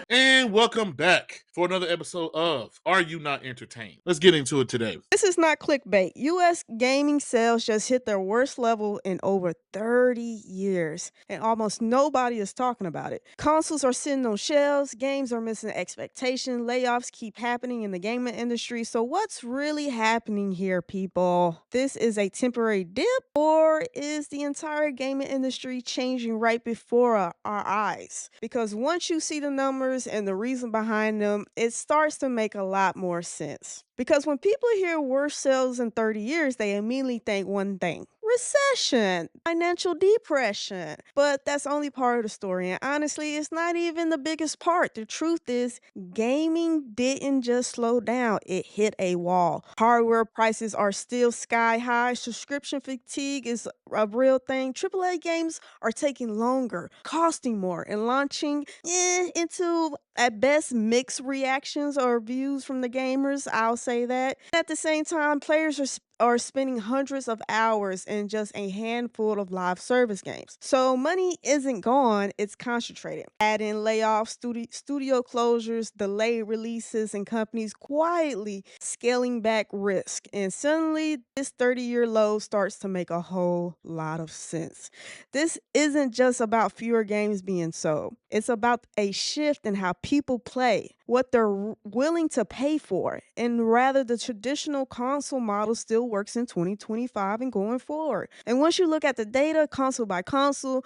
And welcome back for another episode of Are You Not Entertained? Let's get into it today. This is not clickbait. US gaming sales just hit their worst level in over 30 years, and almost nobody is talking about it. Consoles are sitting on shelves, games are missing expectation, layoffs keep happening in the gaming industry. So, what's really happening here, people? This is a temporary dip, or is the entire gaming industry changing right before our eyes? Because once you see the numbers and the reason behind them, it starts to make a lot more sense. Because when people hear worst sales in 30 years, they immediately think one thing: recession, financial depression. But that's only part of the story. And honestly, it's not even the biggest part. The truth is, gaming didn't just slow down, it hit a wall. Hardware prices are still sky high, subscription fatigue is a real thing. AAA games are taking longer, costing more, and launching into at best mixed reactions or views from the gamers. I'll say that. At the same time, players are spending hundreds of hours in just a handful of live service games. So money isn't gone, it's concentrated. Add in layoffs, studio closures, delayed releases, and companies quietly scaling back risk. And suddenly, this 30-year low starts to make a whole lot of sense. This isn't just about fewer games being sold. It's about a shift in how people play, what they're willing to pay for, and rather the traditional console model still works in 2025 and going forward. And once you look at the data, console by console,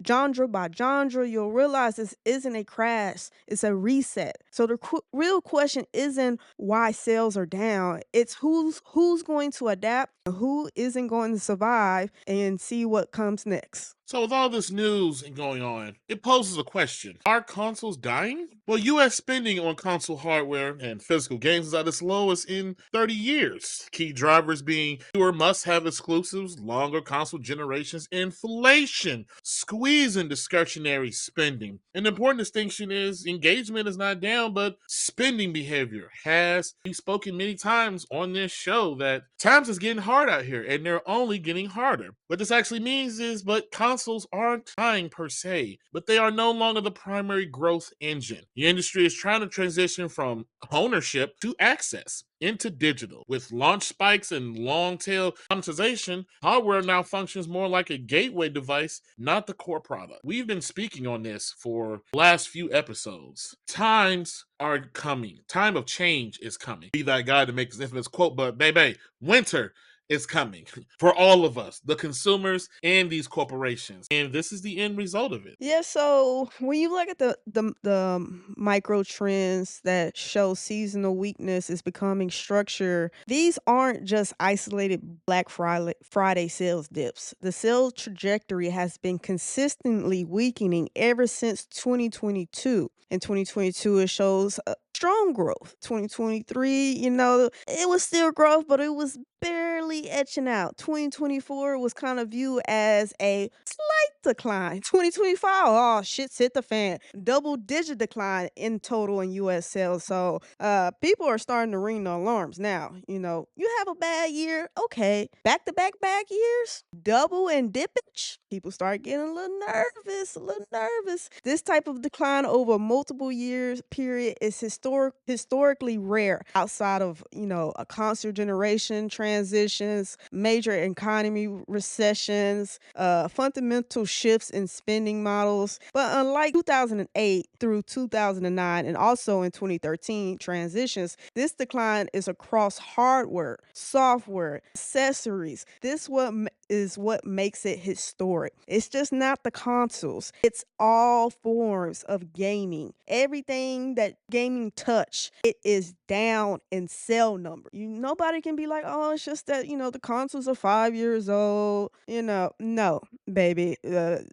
genre by genre, you'll realize this isn't a crash, it's a reset. So the real question isn't why sales are down, it's who's going to adapt and who isn't going to survive, and see what comes next. So, with all this news going on, it poses a question. Are consoles dying? Well, US spending on console hardware and physical games is at its lowest in 30 years. Key drivers being fewer must have exclusives, longer console generations, inflation, squeezing discretionary spending. An important distinction is engagement is not down, but spending behavior has. We've spoken many times on this show that times is getting hard out here, and they're only getting harder. What this actually means is, but consoles aren't dying per se, but they are no longer the primary growth engine. The industry is trying to transition from ownership to access into digital. With launch spikes and long tail monetization, hardware now functions more like a gateway device, not the core product. We've been speaking on this for the last few episodes. Times are coming. Time of change is coming. Be that guy to make this infamous quote, but baby, winter is coming for all of us, the consumers and these corporations. And this is the end result of it. Yeah, so when you look at the micro trends that show seasonal weakness is becoming structure, these aren't just isolated Black Friday sales dips. The sales trajectory has been consistently weakening ever since 2022. In 2022, it shows strong growth. 2023, it was still growth, but it was barely etching out. 2024 was kind of viewed as a slight decline. 2025, oh, shit's hit the fan. Double digit decline in total in US sales. So people are starting to ring the alarms now. You have a bad year, okay. Back to back years, double and dippage. People start getting a little nervous. This type of decline over multiple years period is historically rare outside of, a constant generation transitions, major economy recessions, fundamental shifts in spending models. But unlike 2008 through 2009 and also in 2013 transitions, this decline is across hardware, software, accessories. Is what makes it historic. It's just not the consoles. It's all forms of gaming. Everything that gaming touch, it is down in cell number. Nobody can be like, oh, it's just that, the consoles are 5 years old. No, baby.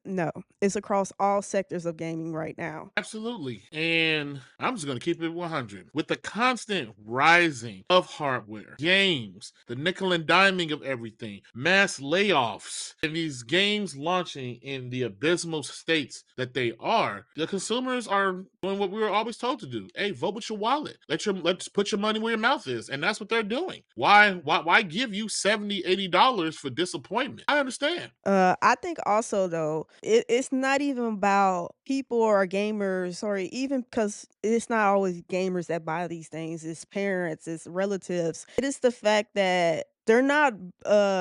No. It's across all sectors of gaming right now. Absolutely. And I'm just going to keep it 100. With the constant rising of hardware, games, the nickel and diming of everything, mass layoffs and these games launching in the abysmal states that they are, the consumers are doing what we were always told to do. Hey, vote with your wallet. Let's put your money where your mouth is. And that's what they're doing. Why give you 70, $80 for disappointment? I understand. I think also though, it's not even about people or gamers or even because it's not always gamers that buy these things. It's parents, it's relatives. It is the fact that they're not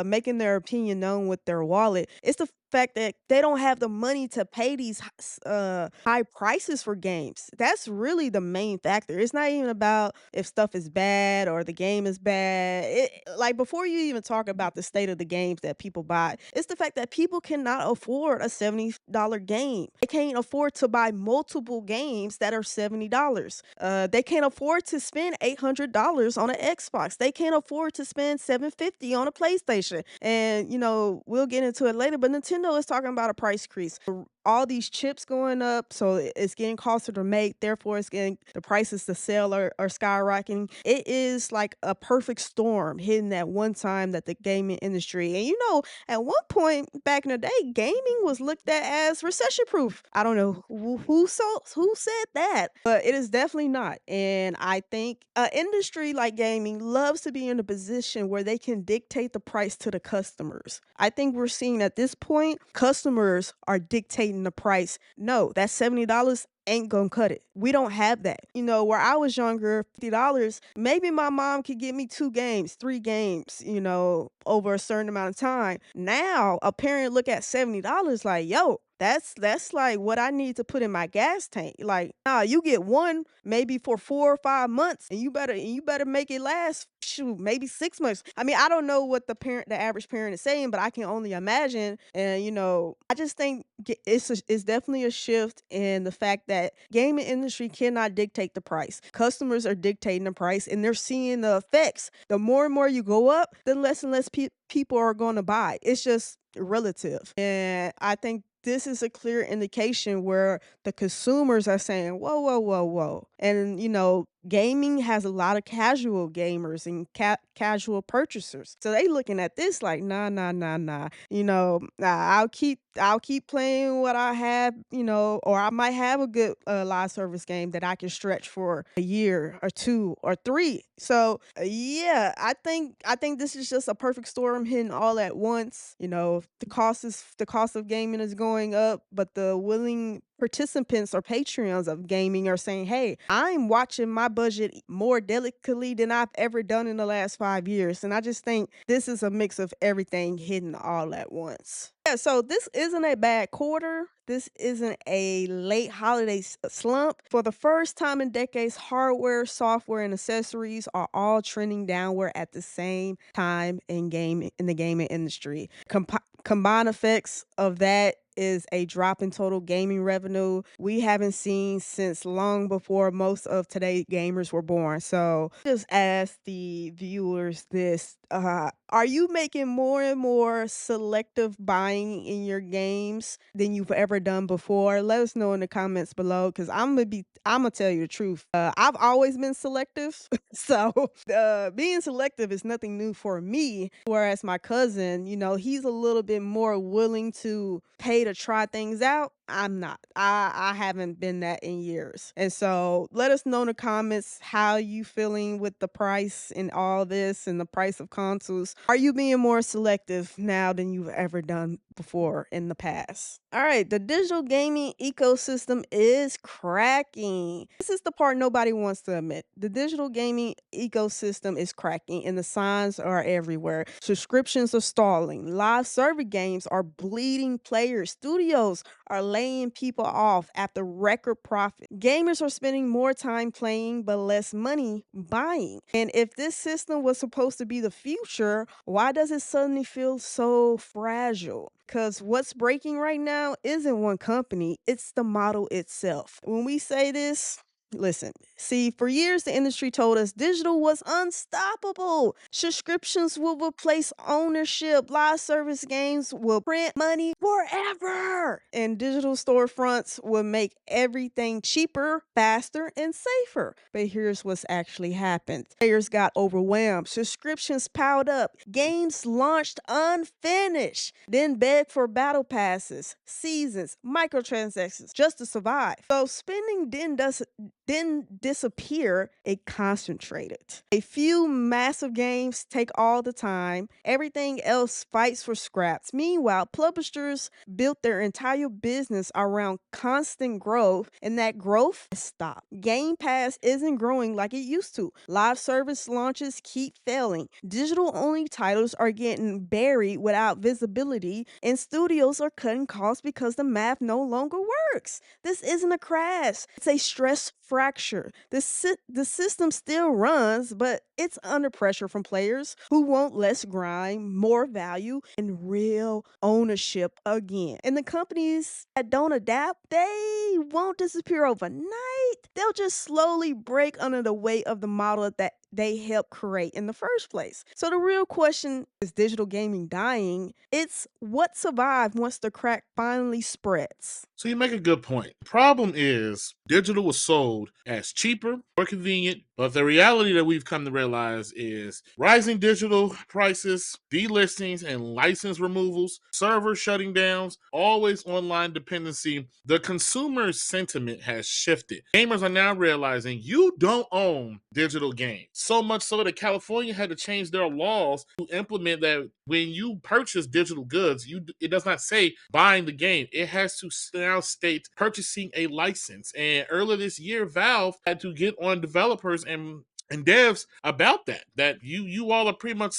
making their opinion known with their wallet. It's the fact that they don't have the money to pay these high prices for games. That's really the main factor. It's not even about if stuff is bad or the game is bad. Like before you even talk about the state of the games that people buy, it's the fact that people cannot afford a $70 game. They can't afford to buy multiple games that are $70. They can't afford to spend $800 on an Xbox. They can't afford to spend $750 on a PlayStation. And we'll get into it later, but Nintendo is talking about a price increase. All these chips going up, so it's getting costlier to make, therefore it's getting the prices to sell are skyrocketing. It is like a perfect storm hitting at one time that the gaming industry, and at one point back in the day, gaming was looked at as recession proof. I don't know who said that, but it is definitely not. And I think an industry like gaming loves to be in a position where they can dictate the price to the customers. I think we're seeing at this point, customers are dictating the price. No, that $70 ain't gonna cut it. We don't have that. Where I was younger, $50, maybe my mom could get me 2 games, 3 games, over a certain amount of time. Now, a parent look at $70 like, yo, that's like what I need to put in my gas tank. Like, nah, you get one maybe for 4 or 5 months, and you better make it last. Shoot, maybe 6 months. I mean, I don't know what the average parent is saying, but I can only imagine. And I just think it's definitely a shift in the fact that gaming industry cannot dictate the price. Customers are dictating the price, and they're seeing the effects. The more and more you go up, the less and less people are going to buy. It's just relative, and I think this is a clear indication where the consumers are saying, "Whoa, whoa, whoa, whoa!" And gaming has a lot of casual gamers and casual purchasers, so they looking at this like, "Nah, nah, nah, nah." I'll keep playing what I have, or I might have a good live service game that I can stretch for a year or 2 or 3. So yeah, I think this is just a perfect storm hitting all at once. The cost of gaming is going up, but the willing participants or Patreons of gaming are saying, hey, I'm watching my budget more delicately than I've ever done in the last 5 years. And I just think this is a mix of everything hitting all at once. Yeah, so this isn't a bad quarter. This isn't a late holiday slump. For the first time in decades, hardware, software, and accessories are all trending downward at the same time in the gaming industry. Combined effects of that is a drop in total gaming revenue we haven't seen since long before most of today's gamers were born. So just ask the viewers this. Are you making more and more selective buying in your games than you've ever done before? Let us know in the comments below, because I'm gonna tell you the truth. I've always been selective. So being selective is nothing new for me. Whereas my cousin, he's a little bit more willing to pay to try things out. I'm not. I haven't been that in years. And so let us know in the comments how you feeling with the price and all this and the price of consoles. Are you being more selective now than you've ever done before in the past? All right, the digital gaming ecosystem is cracking. This is the part nobody wants to admit. The digital gaming ecosystem is cracking and the signs are everywhere. Subscriptions are stalling. Live server games are bleeding players. Studios are laying people off after record profit. Gamers are spending more time playing but less money buying. And if this system was supposed to be the future, why does it suddenly feel so fragile? Because what's breaking right now isn't one company, it's the model itself. When we say this, Listen, see, for years the industry told us digital was unstoppable. Subscriptions will replace ownership, live service games will print money forever, and digital storefronts will make everything cheaper, faster, and safer. But here's what's actually happened: players got overwhelmed, subscriptions piled up, games launched unfinished, then begged for battle passes, seasons, microtransactions just to survive. So spending didn't disappear, it concentrated. A few massive games take all the time, everything else fights for scraps. Meanwhile, publishers built their entire business around constant growth, and that growth has stopped. Game Pass isn't growing like it used to. Live service launches keep failing. Digital only titles are getting buried without visibility, and studios are cutting costs because the math no longer works. This isn't a crash, it's a stress fracture. The system still runs, but it's under pressure from players who want less grind, more value, and real ownership again. And the companies that don't adapt, they won't disappear overnight. They'll just slowly break under the weight of the model that they helped create in the first place. So the real question is digital gaming dying? It's what survived once the crack finally spreads. So you make a good point. Problem is, digital was sold as cheaper, more convenient, but the reality that we've come to realize is rising digital prices, delistings, and license removals, server shutting downs, always online dependency. The consumer sentiment has shifted. Gamers are now realizing you don't own digital games. So much so that California had to change their laws to implement that when you purchase digital goods, it does not say buying the game. It has to now state purchasing a license. And earlier this year, Valve had to get on developers and devs about that you all are pretty much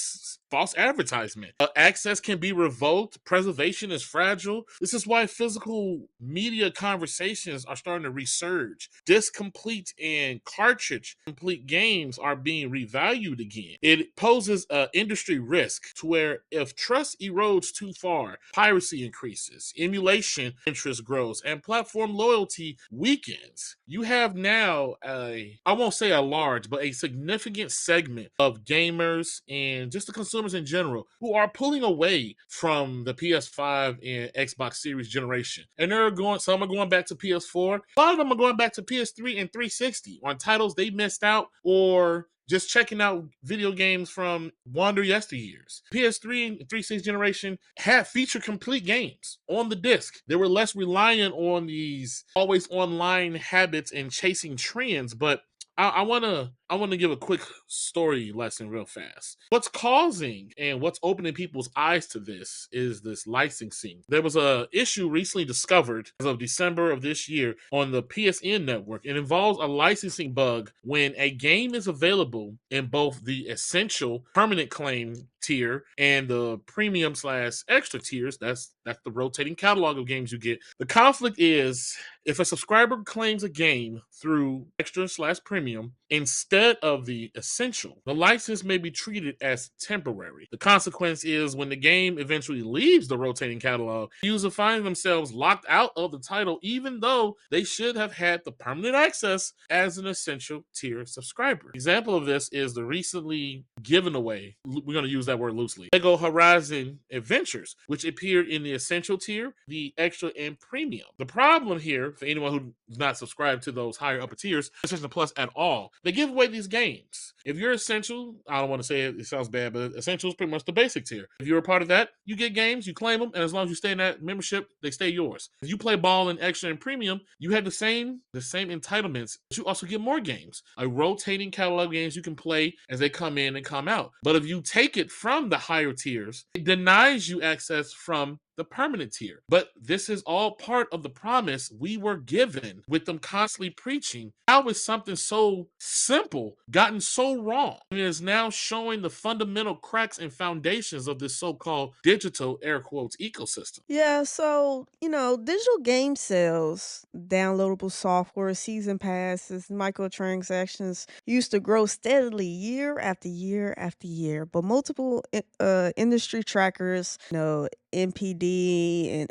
false advertisement. Access can be revoked, preservation is fragile. This is why physical media conversations are starting to resurge. Disc complete and cartridge complete games are being revalued again. It poses an industry risk to where if trust erodes too far, piracy increases, emulation interest grows, and platform loyalty weakens. You have now I won't say a large, but a significant segment of gamers and just the consumers in general who are pulling away from the PS5 and Xbox Series generation. And some are going back to PS4. A lot of them are going back to PS3 and 360 on titles they missed out or just checking out video games from Wander yesteryears. PS3 and 360 generation had feature complete games on the disc. They were less reliant on these always online habits and chasing trends, but I want to give a quick story lesson real fast. What's causing and what's opening people's eyes to this is this licensing. There was a issue recently discovered as of December of this year on the PSN network. It involves a licensing bug when a game is available in both the essential permanent claim tier and the premium slash extra tiers. That's the rotating catalog of games you get. The conflict is if a subscriber claims a game through extra slash premium instead of the essential, the license may be treated as temporary. The consequence is when the game eventually leaves the rotating catalog, users find themselves locked out of the title even though they should have had the permanent access as an essential tier subscriber. Example of this is the recently given away, we're going to use that word loosely, Lego Horizon Adventures, which appeared in the essential tier, the extra, and premium. The problem here, for anyone who's not subscribed to those higher upper tiers, Essential Plus at all, they give away these games. If you're essential, I don't want to say it sounds bad, but essential is pretty much the basic tier. If you're a part of that, you get games, you claim them, and as long as you stay in that membership, they stay yours. If you play ball and extra and premium, you have the same entitlements, but you also get more games. A rotating catalog of games you can play as they come in and come out. But if you take it from the higher tiers, it denies you access from the permanent tier. But this is all part of the promise we were given with them constantly preaching. How is something so simple gotten so wrong? It is now showing the fundamental cracks and foundations of this so-called digital air quotes ecosystem. Yeah, so, digital game sales, downloadable software, season passes, microtransactions used to grow steadily year after year after year. But multiple industry trackers, NPD and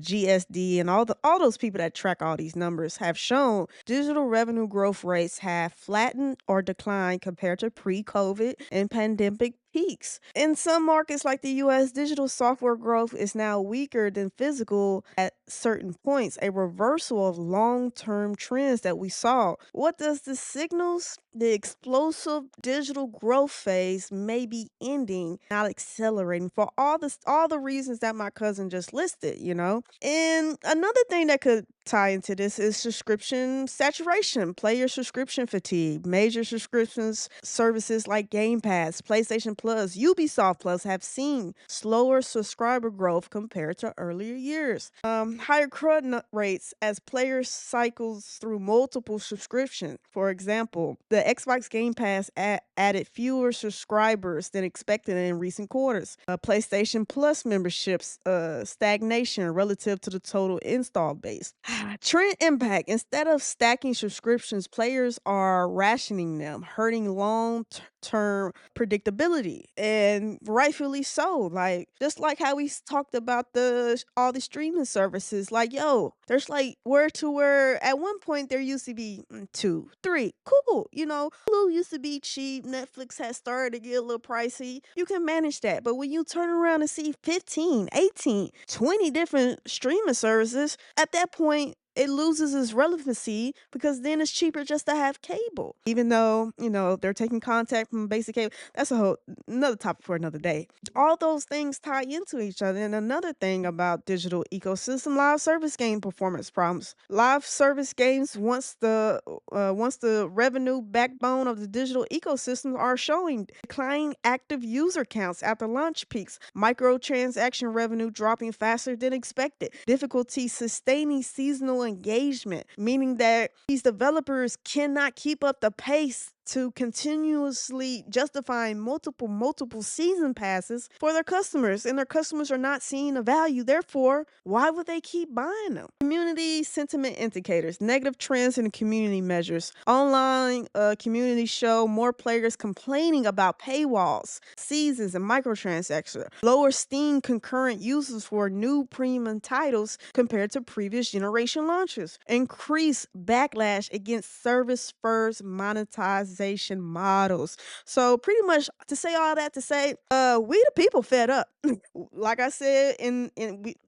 GSD and all those people that track all these numbers have shown digital revenue growth rates have flattened or declined compared to pre-COVID and pandemic peaks. In some markets like the US, digital software growth is now weaker than physical at certain points, a reversal of long-term trends that we saw. What does this signals? The explosive digital growth phase may be ending, not accelerating for all the reasons that my cousin just listed, you know? And another thing that could tie into this is subscription saturation, player subscription fatigue. Major subscriptions services like Game Pass, PlayStation Plus, Ubisoft Plus have seen slower subscriber growth compared to earlier years. Higher rates as players cycles through multiple subscriptions. For example, the Xbox Game Pass added fewer subscribers than expected in recent quarters. PlayStation Plus memberships stagnation relative to the total install base. Trend impact. Instead of stacking subscriptions, players are rationing them, hurting long-term predictability, and rightfully so. Like just like how we talked about all the streaming services. Like, yo, there's like where at one point there used to be two, three, cool. You know, Hulu used to be cheap. Netflix has started to get a little pricey. You can manage that, but when you turn around and see 15, 18, 20 different streaming services, at that point it loses its relevancy because then it's cheaper just to have cable. Even though, you know, they're taking contact from basic cable. That's a whole another topic for another day. All those things tie into each other. And another thing about digital ecosystem, live service game performance problems. Live service games, once the revenue backbone of the digital ecosystem, are showing declining active user counts after launch peaks, microtransaction revenue dropping faster than expected, difficulty sustaining seasonal engagement, meaning that these developers cannot keep up the pace to continuously justifying multiple season passes for their customers, and their customers are not seeing the value. Therefore, why would they keep buying them? Community sentiment indicators, negative trends in community measures. Online communities show more players complaining about paywalls, seasons, and microtransactions. Lower Steam concurrent users for new premium titles compared to previous generation launches. Increased backlash against service first monetization models. So pretty much to say all that to say, we the people fed up. Like I said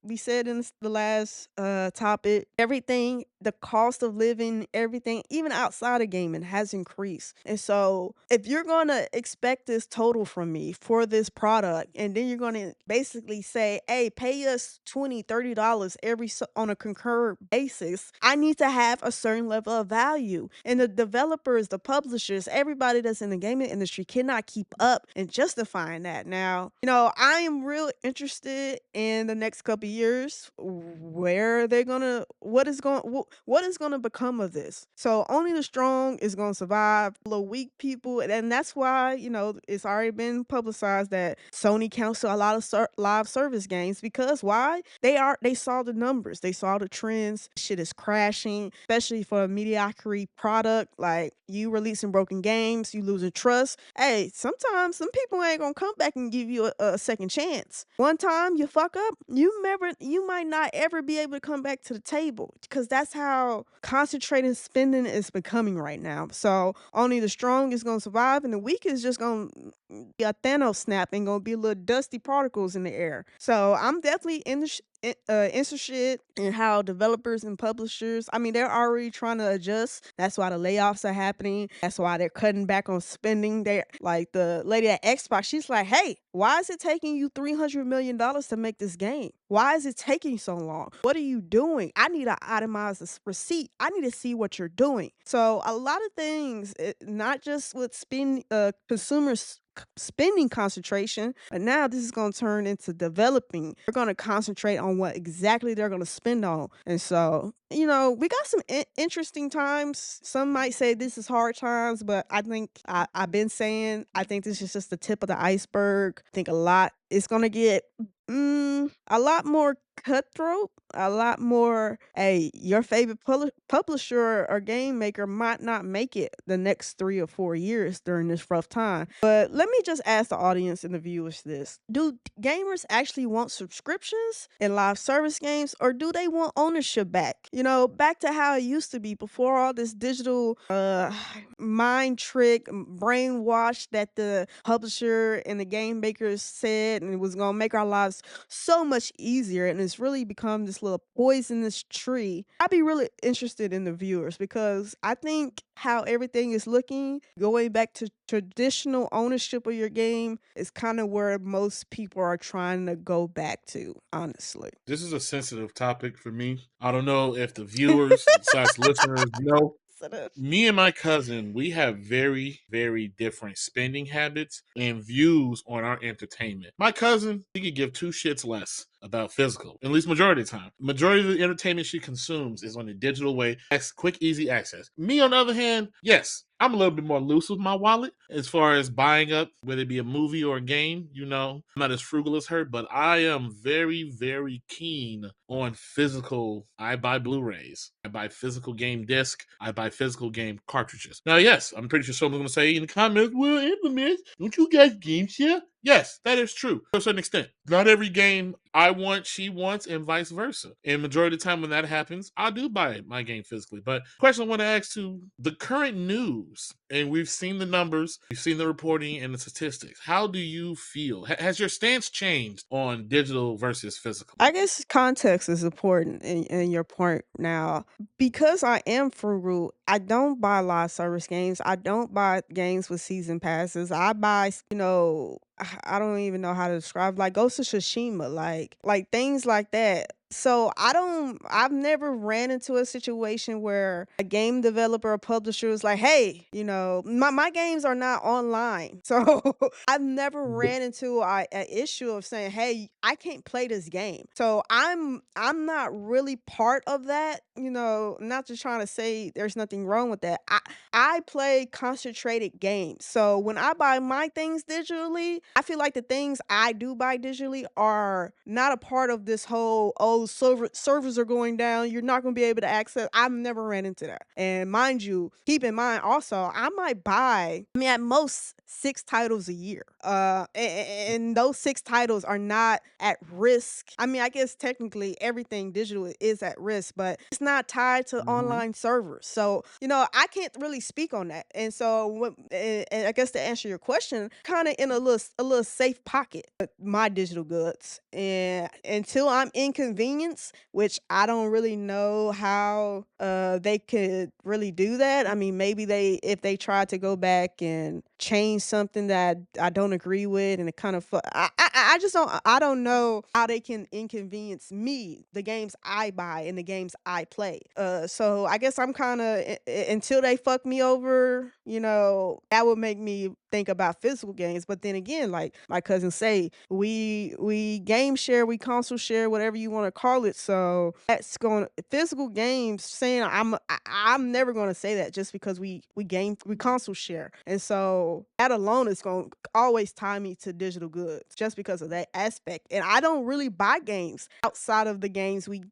we said in the last topic, everything, the cost of living, everything, even outside of gaming, has increased. And so if you're gonna expect this total from me for this product, and then you're gonna basically say, hey, pay us $20, $30 on a concurrent basis, I need to have a certain level of value. And the developers, the publishers, everybody that's in the gaming industry cannot keep up in justifying that. Now, you know, I am real interested in the next couple years where they're gonna what is gonna become of this. So only the strong is gonna survive. The weak people, and that's why, you know, it's already been publicized that Sony cancel a lot of live service games. Because why? They saw the numbers, they saw the trends. Shit is crashing, especially for a mediocre product. Like, you releasing broken games, you losing trust. Hey, sometimes some people ain't gonna come back and give you a second chance. One time you fuck up, you might not ever be able to come back to the table, because that's how concentrated spending is becoming right now. So only the strong is gonna survive, and the weak is just gonna be a Thanos snap and gonna be little dusty particles in the air. So I'm definitely interested in how developers and publishers, I mean, they're already trying to adjust. That's why the layoffs are happening. That's why they're cutting back on spending. They, like the lady at Xbox, she's like, hey, why is it taking you $300 million to make this game? Why is it taking so long? What are you doing? I need to itemize this receipt. I need to see what you're doing. So a lot of things, not just with consumers spending concentration, but now this is going to turn into developing. They're going to concentrate on what exactly they're going to spend on. And so, you know, we got some interesting times. Some might say this is hard times, but I think I've been saying, I think this is just the tip of the iceberg. I think a lot is going to get A lot more cutthroat, a lot more, hey, your favorite publisher or game maker might not make it the next 3 or 4 years during this rough time. But let me just ask the audience and the viewers this. Do gamers actually want subscriptions in live service games, or do they want ownership back? You know, back to how it used to be before all this digital mind trick, brainwash that the publisher and the game makers said, and it was gonna make our lives so much easier, and it's really become this little poisonous tree. I'd be really interested in the viewers because I think how everything is looking, going back to traditional ownership of your game is kind of where most people are trying to go back to, honestly. This is a sensitive topic for me. I don't know if the viewers slash listeners know. Me and my cousin, we have very, very different spending habits and views on our entertainment. My cousin, he could give two shits less about physical, at least majority of the time. Majority of the entertainment she consumes is on a digital way, quick, easy access. Me, on the other hand, yes, I'm a little bit more loose with my wallet as far as buying up, whether it be a movie or a game. You know, I'm not as frugal as her, but I am very, very keen on physical. I buy Blu-rays. I buy physical game disc. I buy physical game cartridges. Now, yes, I'm pretty sure someone's going to say in the comments, well, Implement, don't you guys game share? Yes, that is true to a certain extent. Not every game I want, she wants, and vice versa. And majority of the time when that happens, I do buy my game physically. But question I want to ask to the current news, and we've seen the numbers, we've seen the reporting and the statistics. How do you feel? Has your stance changed on digital versus physical? I guess context is important in your point now. Because I am frugal, I don't buy live service games. I don't buy games with season passes. I buy, I don't even know how to describe, like Ghost of Tsushima, like things like that. So I've never ran into a situation where a game developer or publisher was like, hey, my games are not online. So I've never ran into a issue of saying, hey, I can't play this game. So I'm not really part of that, not just trying to say there's nothing wrong with that. I play concentrated games. So when I buy my things digitally, I feel like the things I do buy digitally are not a part of this whole, oh, servers are going down, you're not going to be able to access. I've never ran into that. And mind you, keep in mind also, I might buy, I mean, at most 6 titles a year. And those 6 titles are not at risk. I mean, I guess technically everything digital is at risk, but it's not tied to Mhm. online servers. So, I can't really speak on that. And so, and I guess to answer your question, kind of in a little safe pocket with my digital goods. And until I'm inconvenienced, which I don't really know how they could really do that. I mean, maybe if they tried to go back and change something that I don't agree with, and it kind of I just don't know how they can inconvenience me, the games I buy and the games I play. So I guess I'm kind of until they fuck me over, that would make me think about physical games. But then again, like my cousins say, we game share, we console share, whatever you want to call it. So that's going physical games. Saying I'm never going to say that just because we console share, and so that alone is going to always tie me to digital goods just because of that aspect. And I don't really buy games outside of the games we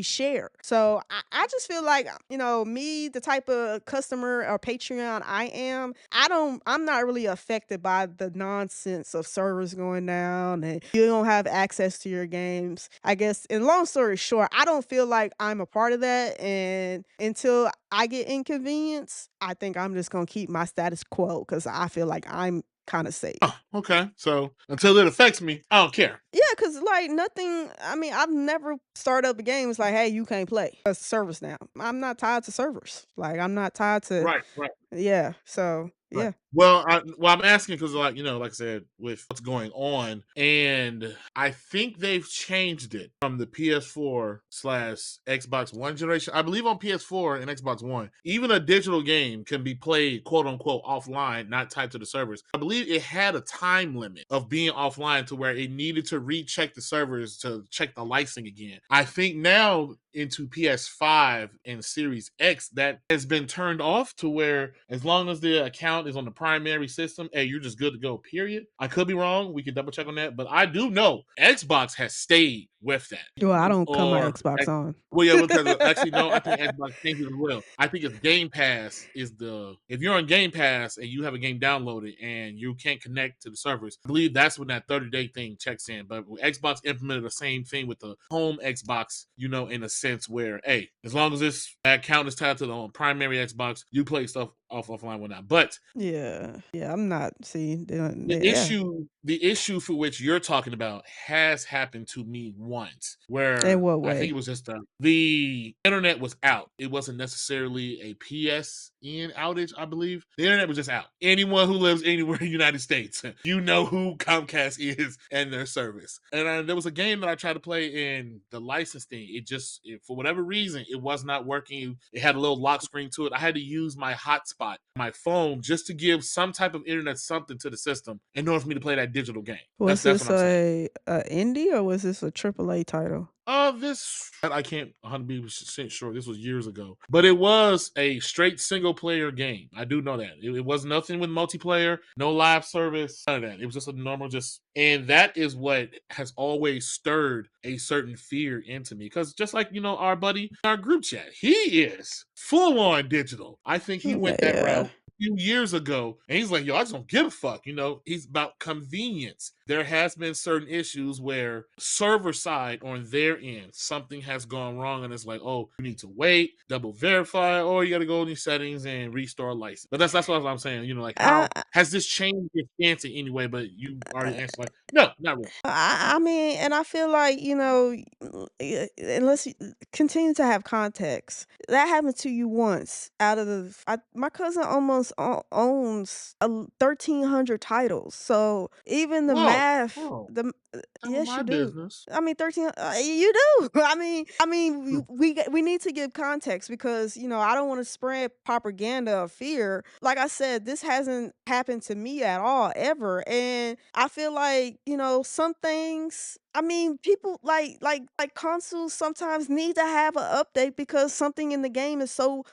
share. So I just feel like, me, the type of customer or Patreon I am, I'm not really affected by the nonsense of servers going down and you don't have access to your games. I guess, and long story short, I don't feel like I'm a part of that. And until I get inconvenienced, I think I'm just gonna keep my status quo because I feel like I'm kind of safe. Oh, okay. So until it affects me, I don't care. Yeah, cause like nothing. I mean, I've never started up a game. It's like, hey, you can't play. It's a service now. I'm not tied to servers. Like I'm not tied to. Right, right. Yeah. So Right. yeah. I'm asking because, like, like I said, with what's going on, and I think they've changed it from the PS4 slash Xbox One generation. I believe on PS4 and Xbox One, even a digital game can be played quote unquote offline, not tied to the servers. I believe it had a time limit of being offline to where it needed to recheck the servers to check the licensing again. I think now into PS5 and Series X that has been turned off to where as long as the account is on the primary system, hey, you're just good to go. Period. I could be wrong. We can double check on that, but I do know Xbox has stayed with that. Well, I don't cut my Or Xbox on. well, yeah, because actually, no, I think Xbox changed it as well. I think it's Game Pass is the if you're on Game Pass and you have a game downloaded and you can't connect to the servers, I believe that's when that 30-day thing checks in. But Xbox implemented the same thing with the home Xbox, in a sense where, hey, as long as that account is tied to the primary Xbox, you play stuff offline whatnot. But Yeah. Yeah, I'm not see, the yeah. issue for which you're talking about has happened to me once, In where what I think way? it was just the internet was out. It wasn't necessarily a PSN outage, I believe. The internet was just out. Anyone who lives anywhere in the United States, you know who Comcast is and their service. And there was a game that I tried to play, and the license thing, for whatever reason, it was not working. It had a little lock screen to it. I had to use my hotspot, my phone, just to give some type of internet something to the system in order for me to play that digital game. Was That's what this I'm saying. a indie or was this a AAA title? This I can't 100% sure. This was years ago, but it was a straight single player game. I do know that it was nothing with multiplayer, no live service, none of that. It was just a normal, and that is what has always stirred a certain fear into me. Because just like our buddy in our group chat, he is full on digital. I think he went that Yeah. route few years ago, and he's like, yo, I just don't give a fuck. He's about convenience. There has been certain issues where server side on their end, something has gone wrong, and it's like, oh, you need to wait, double verify, or you got to go in these settings and restore license. But that's what I'm saying. Like, I how has this changed your stance in any way? But you already answered like, no, not really. I mean, and I feel like, unless you continue to have context, that happened to you once out of my cousin almost owns 1,300 titles. So even the Whoa, math, whoa, none of yes, my you do. business. I mean, 13, you do. I mean, Hmm. we need to give context because, I don't want to spread propaganda of fear. Like I said, this hasn't happened to me at all, ever. And I feel like, some things, I mean, people like consoles sometimes need to have an update because something in the game is so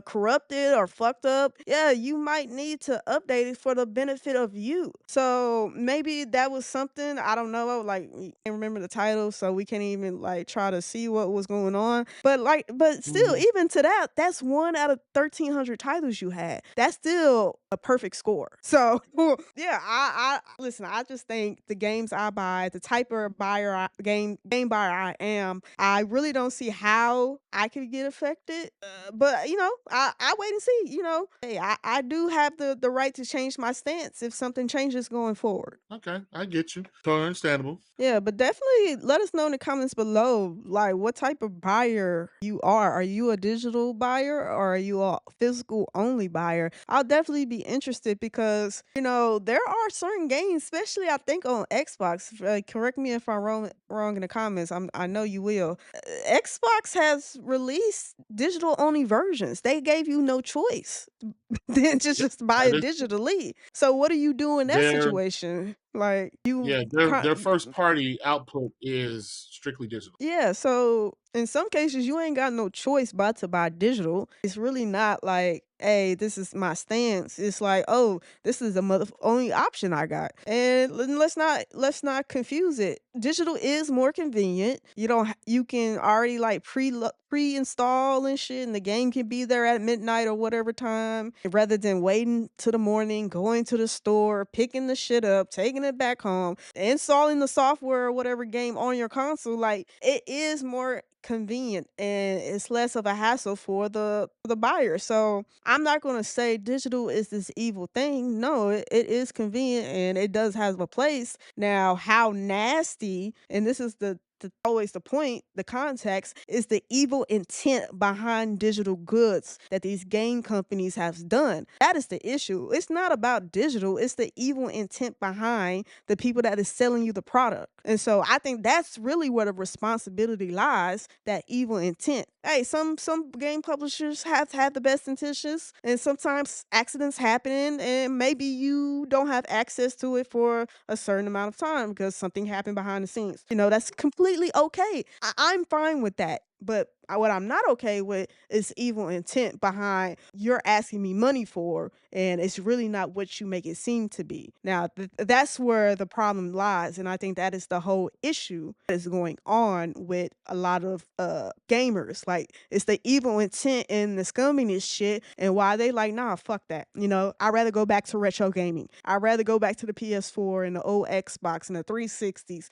corrupted or fucked up. Yeah, you might need to update it for the benefit of you. So maybe that was something, I don't know, like we can't remember the title, so we can't even like try to see what was going on. But still, Mhm. even to that, that's one out of 1,300 titles you had. That's still a perfect score. So yeah, I listen. I just think the games I buy, the type of game buyer I am, I really don't see how I could get affected. But I wait and see. Hey, I do have the right to change my stance if something changes going forward. Okay, I get you. Totally understandable. Yeah, but definitely let us know in the comments below, like what type of buyer you are. Are you a digital buyer or are you a physical only buyer? I'll definitely be interested because, there are certain games, especially I think on Xbox. Correct me if I'm wrong in the comments. I know you will. Xbox has released digital only versions. They gave you no choice than Yep, just buy that it is true. digitally. So what do you do in that Their situation? Like you Yeah, their first party output is strictly digital. Yeah, so in some cases you ain't got no choice but to buy digital. It's really not like, hey, this is my stance. It's like, oh, this is the only option I got. And let's not confuse it. Digital is more convenient. You can already like pre-install and shit, and the game can be there at midnight or whatever time, rather than waiting to the morning, going to the store, picking the shit up, taking it back home, installing the software or whatever game on your console. Like, it is more convenient and it's less of a hassle for the buyer. So I'm not going to say digital is this evil thing. No, it is convenient and it does have a place. Now, how nasty, and this is always the point, the context is the evil intent behind digital goods that these game companies have done. That is the issue. It's not about digital, it's the evil intent behind the people that is selling you the product. And so I think that's really where the responsibility lies, that evil intent. Hey, some game publishers have had the best intentions, and sometimes accidents happen, and maybe you don't have access to it for a certain amount of time because something happened behind the scenes. That's completely okay. I'm fine with that. But what I'm not okay with is evil intent behind you're asking me money for, and it's really not what you make it seem to be. Now, that's where the problem lies, and I think that is the whole issue that is going on with a lot of gamers. Like, it's the evil intent and the scumminess shit, and why they like, nah, fuck that. I'd rather go back to retro gaming. I'd rather go back to the PS4 and the old Xbox and the 360s.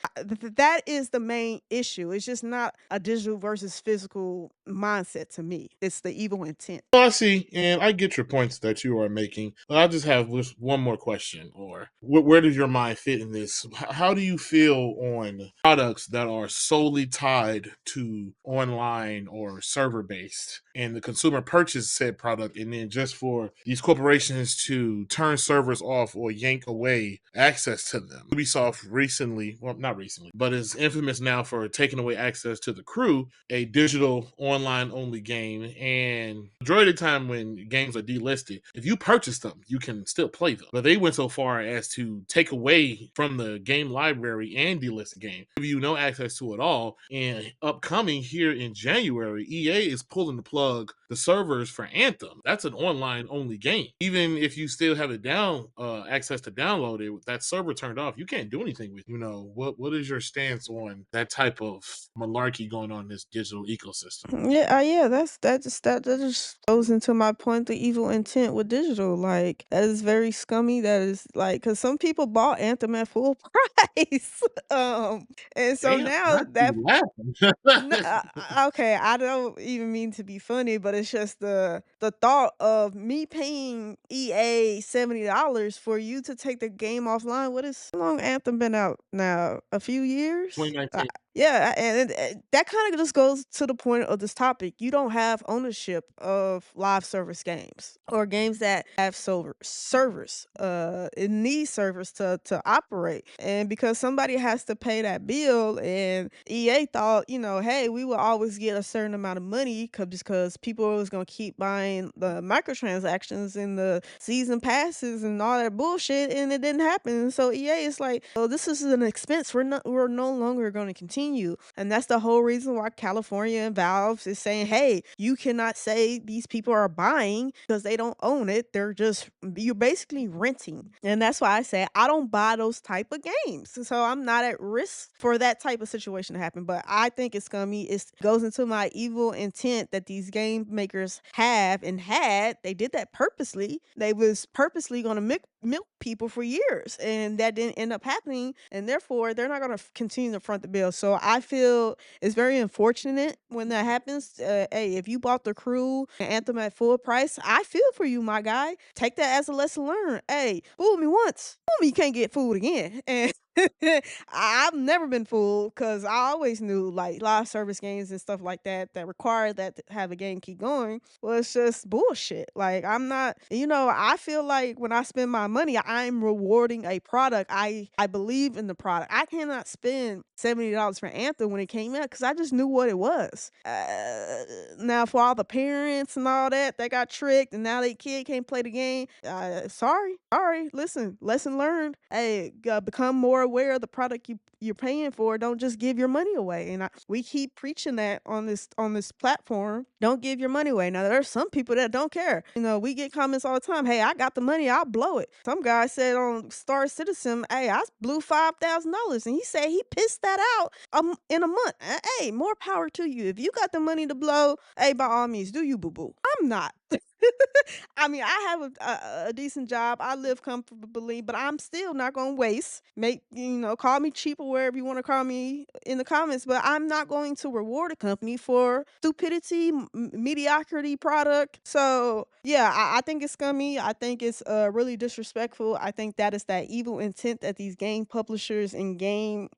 That is the main issue. It's just not a digital versus physical mindset to me. It's the evil intent. Well, I see, and I get your points that you are making. But I just have just one more question, or where does your mind fit in this? How do you feel on products that are solely tied to online or server based, and the consumer purchase said product, and then just for these corporations to turn servers off or yank away access to them? Ubisoft recently, well, not recently, but is infamous now for taking away access to The Crew, a digital online only game, and majority of the time when games are delisted, if you purchase them, you can still play them. But they went so far as to take away from the game library and delist the game, give you no access to it all. And upcoming here in January, EA is pulling the plug the servers for Anthem. That's an online only game. Even if you still have it down, access to download it, with that server turned off, you can't do anything with it. What is your stance on that type of malarkey going on in this digital ecosystem? Yeah, yeah, that just goes into my point, the evil intent with digital. Like, that is very scummy. That is like, because some people bought Anthem at full price. And so Damn, now not that you laughing. okay, I don't even mean to be funny, but it's just the thought of me paying EA $70 for you to take the game offline. What is how long Anthem been out now? A few years? 2019. Yeah, and that kind of just goes to the point of this topic. You don't have ownership of live service games or games that have servers. It needs servers to operate, and because somebody has to pay that bill, and EA thought, hey, we will always get a certain amount of money just because people was gonna keep buying the microtransactions and the season passes and all that bullshit, and it didn't happen. So EA is like, oh, this is an expense we're no longer going to continue, and that's the whole reason why California and Valve is saying, hey, you cannot say these people are buying because they don't own it. You're basically renting, and that's why I say I don't buy those type of games. So I'm not at risk for that type of situation to happen. But I think it's scummy. It goes into my evil intent that these game makers have and had. They did that purposely. They was purposely going to milk people for years, and that didn't end up happening, and therefore they're not going to continue to front the bill. So I feel it's very unfortunate when that happens. Hey, if you bought The Crew and Anthem at full price, I feel for you, my guy. Take that as a lesson learned. Hey, fool me once, fool me, you can't get fooled again. And I've never been fooled because I always knew, like, live service games and stuff like that require that to have a game keep going was just bullshit. Like, I'm not, I feel like when I spend my money, I'm rewarding a product. I believe in the product. I cannot spend $70 for Anthem when it came out because I just knew what it was. Now, for all the parents and all that got tricked and now they kid can't play the game, sorry. Listen, lesson learned. Hey, become more aware of the product you're paying for. Don't just give your money away. And we keep preaching that on this platform. Don't give your money away. Now there's some people that don't care. We get comments all the time. Hey, I got the money, I'll blow it. Some guy said on Star Citizen, hey, I blew $5,000, and he said he pissed that out in a month. Hey, more power to you. If you got the money to blow, hey, by all means, do you, boo boo. I'm not. I mean, I have a decent job. I live comfortably, but I'm still not going to waste. Call me cheap or wherever you want to call me in the comments, but I'm not going to reward a company for stupidity, mediocrity product. So, yeah, I think it's scummy. I think it's really disrespectful. I think that is that evil intent that these game publishers and game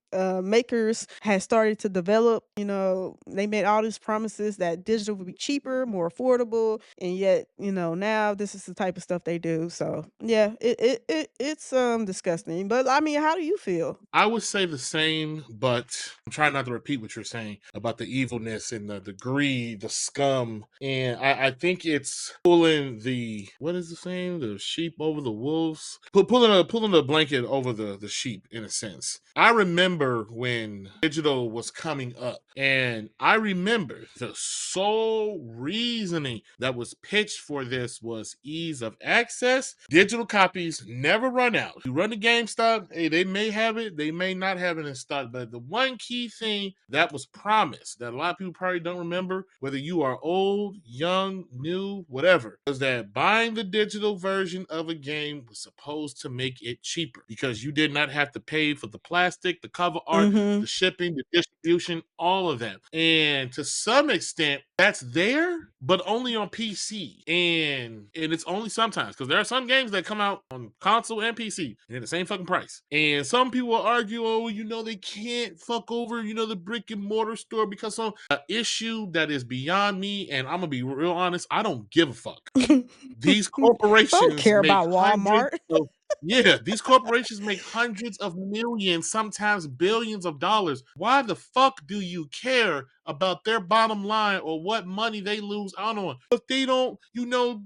makers had started to develop. They made all these promises that digital would be cheaper, more affordable, and yet, now this is the type of stuff they do. So yeah, it's disgusting. But I mean, how do you feel? I would say the same, but I'm trying not to repeat what you're saying about the evilness and the greed, the scum. And I think it's pulling the, what is the saying? The sheep over the wolves? Pulling the blanket over the sheep, in a sense. I remember when digital was coming up, and I remember the sole reasoning that was pitched for this was ease of access. Digital copies never run out. You run to GameStop, hey, they may have it, they may not have it in stock, but the one key thing that was promised that a lot of people probably don't remember, whether you are old, young, new, whatever, was that buying the digital version of a game was supposed to make it cheaper because you did not have to pay for the plastic, the cover art, Mhm. the shipping, the distribution, all of that. And to some extent, that's there, but only on PC. And it's only sometimes, because there are some games that come out on console and PC and at the same fucking price. And some people will argue, oh, they can't fuck over, the brick and mortar store because of an issue that is beyond me. And I'm gonna be real honest, I don't give a fuck. These I don't corporations care make about hundreds Walmart. of yeah, these corporations make hundreds of millions, sometimes billions of dollars. Why the fuck do you care about their bottom line or what money they lose out on? If they don't,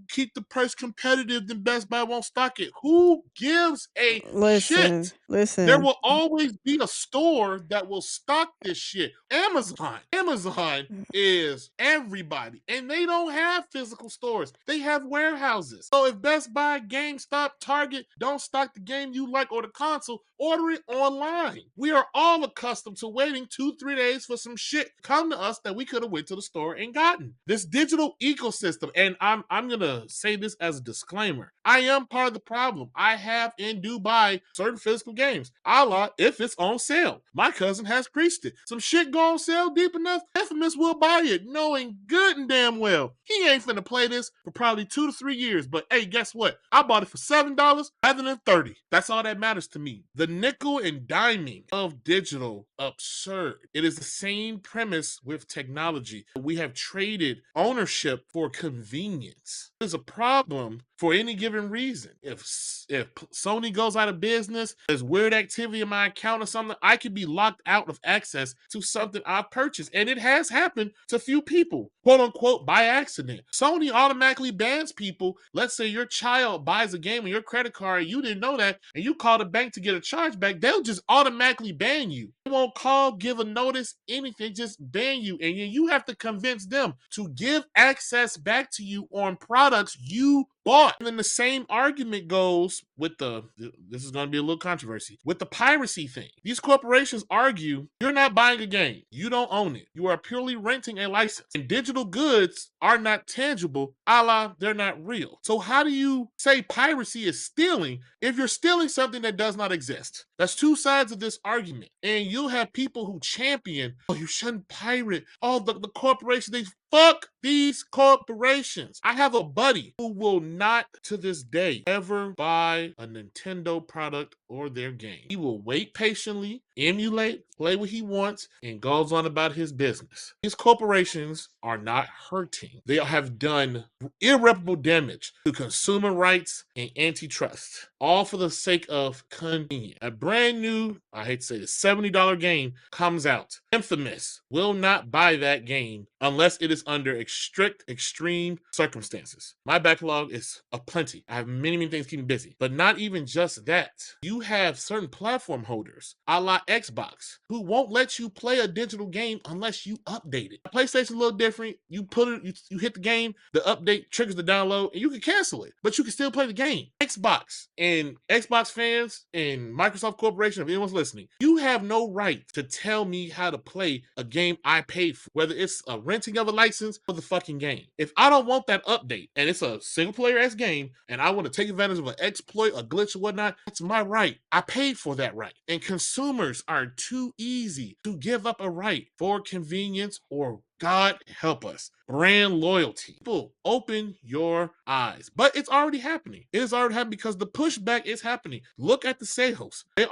keep the price competitive, then Best Buy won't stock it. Who gives a Listen, shit? There listen. will always be a store that will stock this shit. Amazon is everybody, and they don't have physical stores. They have warehouses. So if Best Buy, GameStop, Target don't stock the game you like or the console, order it online. We are all accustomed to waiting 2-3 days for some shit to come to us that we could have went to the store and gotten. This digital ecosystem, and I'm gonna say this as a disclaimer, I am part of the problem. I have and do buy certain physical games, a la if it's on sale. My cousin has preached it. Some shit go on sale deep enough, Infamous will buy it, knowing good and damn well he ain't finna play this for probably 2 to 3 years. But hey, guess what? I bought it for $7 rather than 30. That's all that matters to me. The nickel and diming of digital, absurd. It is the same premise with technology. We have traded ownership for convenience. There's a problem for any given reason. If Sony goes out of business, there's weird activity in my account or something, I could be locked out of access to something I purchased. And it has happened to few people, quote unquote, by accident. Sony automatically bans people. Let's say your child buys a game on your credit card, you didn't know that, and you call the bank to get a chargeback, they'll just automatically ban you. They won't call, give a notice, anything, just ban you. And you have to convince them to give access back to you on products you bought. And then the same argument goes with this is going to be a little controversy, with the piracy thing. These corporations argue you're not buying a game. You don't own it. You are purely renting a license. And digital goods are not tangible, a la they're not real. So how do you say piracy is stealing if you're stealing something that does not exist? That's two sides of this argument. And you'll have people who champion, oh, you shouldn't pirate. Oh, the corporation, they fuck these corporations. I have a buddy who will not, to this day, ever buy a Nintendo product or their game. He will wait patiently, emulate, play what he wants, and goes on about his business. These corporations are not hurting. They have done irreparable damage to consumer rights and antitrust, all for the sake of convenience. A brand new, I hate to say it, $70 game comes out. Infamous will not buy that game unless it is under strict, extreme circumstances. My backlog is aplenty. I have many, many things keeping me busy. But not even just that. You have certain platform holders, a la Xbox, who won't let you play a digital game unless you update it. PlayStation's a little different. You put it, you hit the game, the update triggers the download, and you can cancel it, but you can still play the game. Xbox and Xbox fans and Microsoft Corporation, if anyone's listening, you have no right to tell me how to play a game I paid for, whether it's a renting of a license or the fucking game. If I don't want that update and it's a single player S game and I want to take advantage of an exploit, a glitch or whatnot, it's my right. I paid for that right. And consumers are too easy to give up a right for convenience or God help us. Brand loyalty. People, open your eyes. But it's already happening. It is already happening because the pushback is happening. Look at the sales. They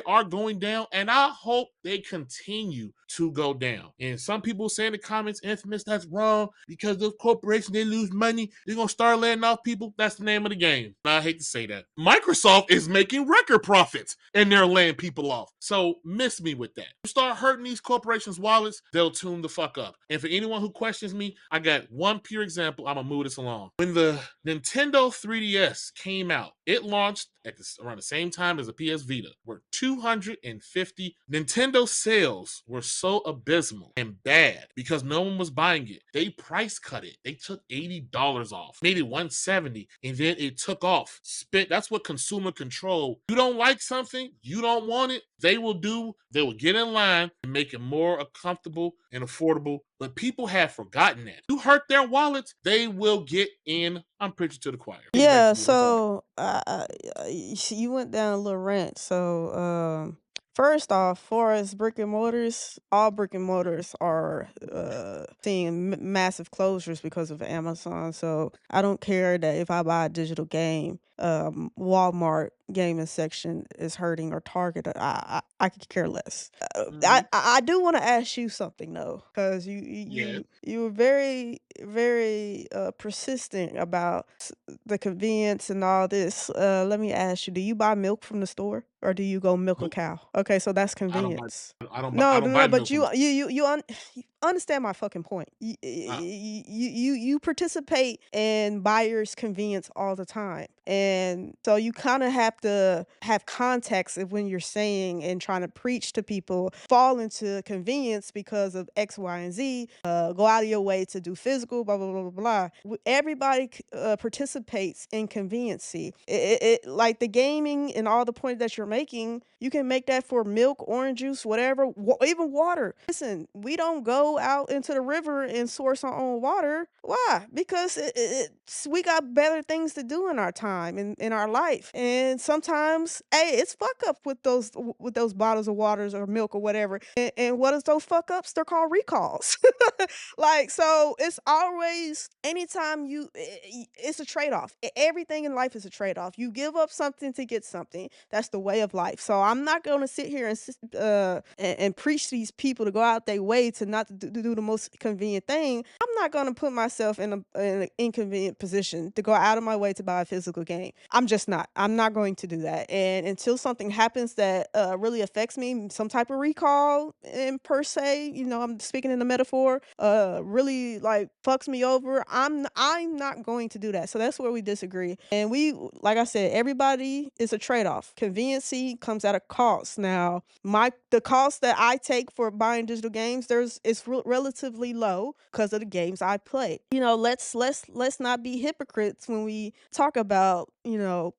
are going down, and I hope they continue to go down. And some people say in the comments, Infamous, that's wrong because those corporations, they lose money. They're gonna start laying off people. That's the name of the game. I hate to say that. Microsoft is making record profits and they're laying people off. So miss me with that. You start hurting these corporations' wallets, they'll tune the fuck up. And for anyone who questions me, I got one pure example. I'm gonna move this along. When the Nintendo 3DS came out, it launched at around the same time as the PS Vita, where 250 Nintendo sales were so abysmal and bad because no one was buying it. They price cut it. They took $80 off, made it 170, and then it took off. That's what consumer control. You don't like something, you don't want it, they will get in line and make it more comfortable and affordable. But people have forgotten that. You hurt their wallets, they will get in. I'm preaching to the choir. Back Yeah, to you. That's all I got. so you went down a little rant. So first off, for as brick and mortars, all brick and mortars are seeing massive closures because of Amazon. So I don't care that if I buy a digital game, Walmart gaming section is hurting or Target. I could care less. I do want to ask you something though, because Yes. you were very persistent about the convenience and all this. Let me ask you, do you buy milk from the store or do you go milk a Nope. cow? Okay, so that's I don't buy. convenience. I No, no, don't no, buy but milk from. you understand my fucking point. Uh, You participate in buyers' convenience all the time, and so you kind of have to have context of when you're saying and trying to preach to people fall into convenience because of X, Y, and Z. Go out of your way to do physical, blah blah blah blah blah. Everybody participates in conveniency. Like the gaming and all the point that you're making, you can make that for milk, orange juice, whatever, even water. Listen, we don't go out into the river and source our own water. Why? Because we got better things to do in our time in our life. And sometimes, hey, it's fuck up with those bottles of waters or milk or whatever. And what is those fuck ups? They're called recalls. Like, so it's always anytime it's a trade-off. Everything in life is a trade-off. You give up something to get something. That's the way of life. So I'm not going to sit here and preach these people to go out their way to not to do the most convenient thing. I'm not going to put myself in an inconvenient position to go out of my way to buy a physical game. I'm just not. I'm not going to do that. And until something happens that really affects me, some type of recall, and per se, I'm speaking in the metaphor, really like fucks me over, I'm not going to do that. So that's where we disagree. And like I said, everybody is a trade-off. Conveniency comes at a cost. Now, the cost that I take for buying digital games, it's relatively low because of the games I play. Let's not be hypocrites when we talk about,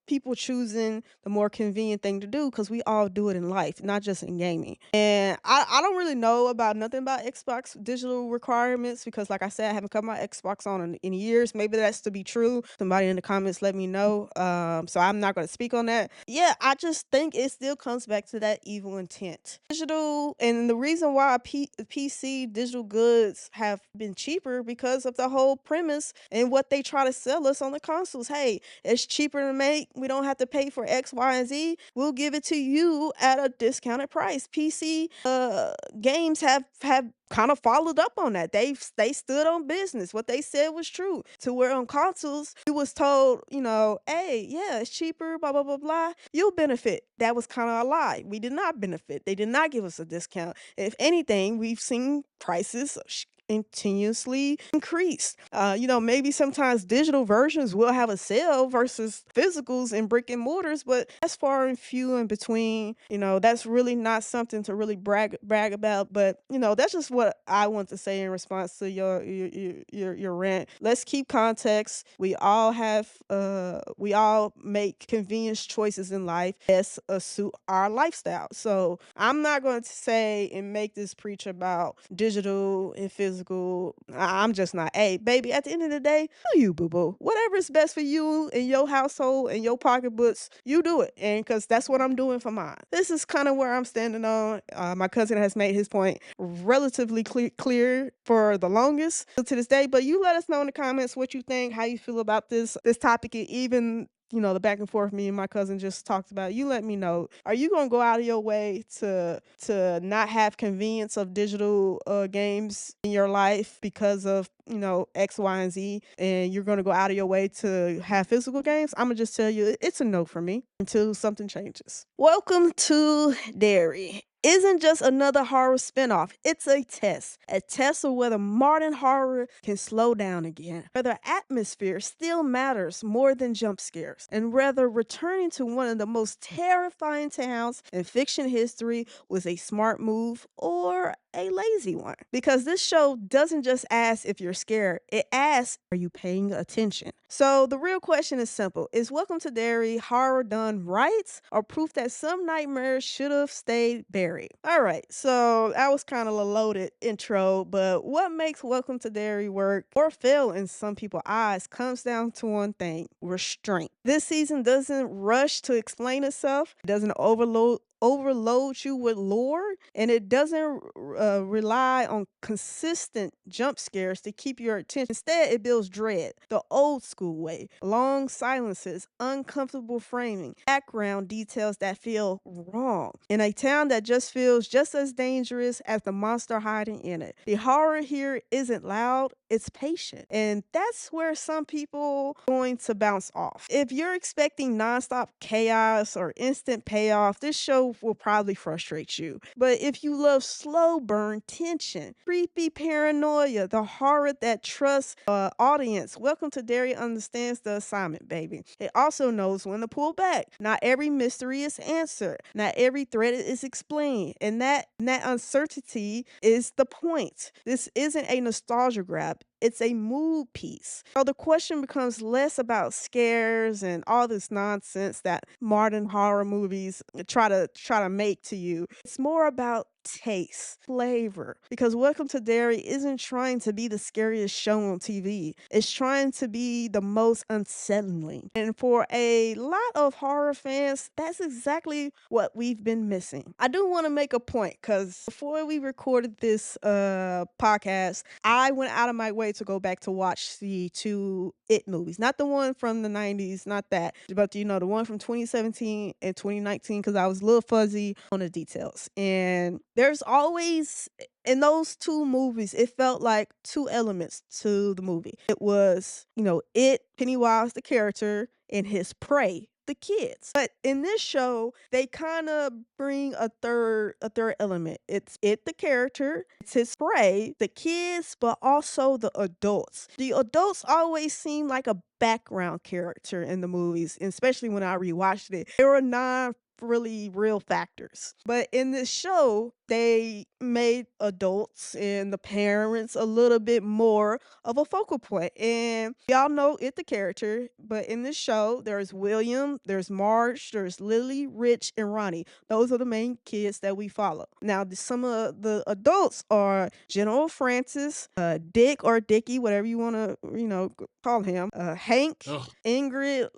people choosing the more convenient thing to do, because we all do it in life, not just in gaming. And I don't really know about nothing about Xbox digital requirements because, like I said, I haven't cut my Xbox on in years. Maybe that's to be true. Somebody in the comments let me know. So I'm not going to speak on that. Yeah, I just think it still comes back to that evil intent. Digital, and the reason why PC digital goods have been cheaper because of the whole premise and what they try to sell us on the consoles. Hey, it's cheaper to make. We don't have to pay for X, Y, and Z. We'll give it to you at a discounted price. PC games have kind of followed up on that. They stood on business. What they said was true. To where on consoles, it was told, hey, yeah, it's cheaper, blah blah blah blah. You'll benefit. That was kind of a lie. We did not benefit. They did not give us a discount. If anything, we've seen prices continuously increased. Maybe sometimes digital versions will have a sale versus physicals and brick and mortars, but that's far and few in between. That's really not something to really brag about. But that's just what I want to say in response to your rant. Let's keep context. We all make convenience choices in life as suit our lifestyle. So I'm not going to say and make this preach about digital and physical physical. I'm just not. Hey, baby, at the end of the day, do you, boo boo. Whatever is best for you and your household and your pocketbooks, you do it. And because that's what I'm doing for mine. This is kind of where I'm standing on. My cousin has made his point relatively clear for the longest to this day. But you let us know in the comments what you think, how you feel about this topic, and even the back and forth me and my cousin just talked about. You let me know. Are you gonna go out of your way to not have convenience of digital games in your life because of X, Y, and Z, and you're gonna go out of your way to have physical games? I'm gonna just tell you it's a no for me until something changes. Welcome to Derry. Isn't just another horror spinoff. It's a test of whether modern horror can slow down again, whether atmosphere still matters more than jump scares, and whether returning to one of the most terrifying towns in fiction history was a smart move or a lazy one. Because this show doesn't just ask if you're scared, it asks, are you paying attention? So the real question is simple. Is Welcome to Derry horror done right, or proof that some nightmares should have stayed buried? All right, so that was kind of a loaded intro, but what makes Welcome to Derry work or fail in some people's eyes comes down to one thing: restraint. This season doesn't rush to explain itself, it doesn't overload you with lore, and it doesn't rely on consistent jump scares to keep your attention. Instead, it builds dread the old school way: long silences, uncomfortable framing, background details that feel wrong, in a town that just feels just as dangerous as the monster hiding in it. The horror here isn't loud, it's patient, and that's where some people going to bounce off. If you're expecting nonstop chaos or instant payoff, this show will probably frustrate you. But if you love slow burn tension, creepy paranoia, the horror that trusts audience, Welcome to Derry understands the assignment, baby. It also knows when to pull back. Not every mystery is answered. Not every threat is explained. And that uncertainty is the point. This isn't a nostalgia grab. It's a mood piece. So the question becomes less about scares and all this nonsense that modern horror movies try to make to you. It's more about taste, flavor. Because Welcome to Derry isn't trying to be the scariest show on TV. It's trying to be the most unsettling. And for a lot of horror fans, that's exactly what we've been missing. I do want to make a point, because before we recorded this podcast, I went out of my way to go back to watch the two It movies. Not the one from the 90s, not that, but the one from 2017 and 2019, because I was a little fuzzy on the details. And there's always, in those two movies, it felt like two elements to the movie. It was, Pennywise, the character, and his prey, the kids. But in this show, they kind of bring a third element. It's the character, it's his prey, the kids, but also the adults. The adults always seem like a background character in the movies, especially when I rewatched it. They were non really real factors. But in this show, they made adults and the parents a little bit more of a focal point. And y'all know it, the character, but in this show, there's William, there's Marge, there's Lily, Rich, and Ronnie. Those are the main kids that we follow. Now, some of the adults are General Francis, Dick or Dickie, whatever you want to, call him, Hank, Ugh. Ingrid,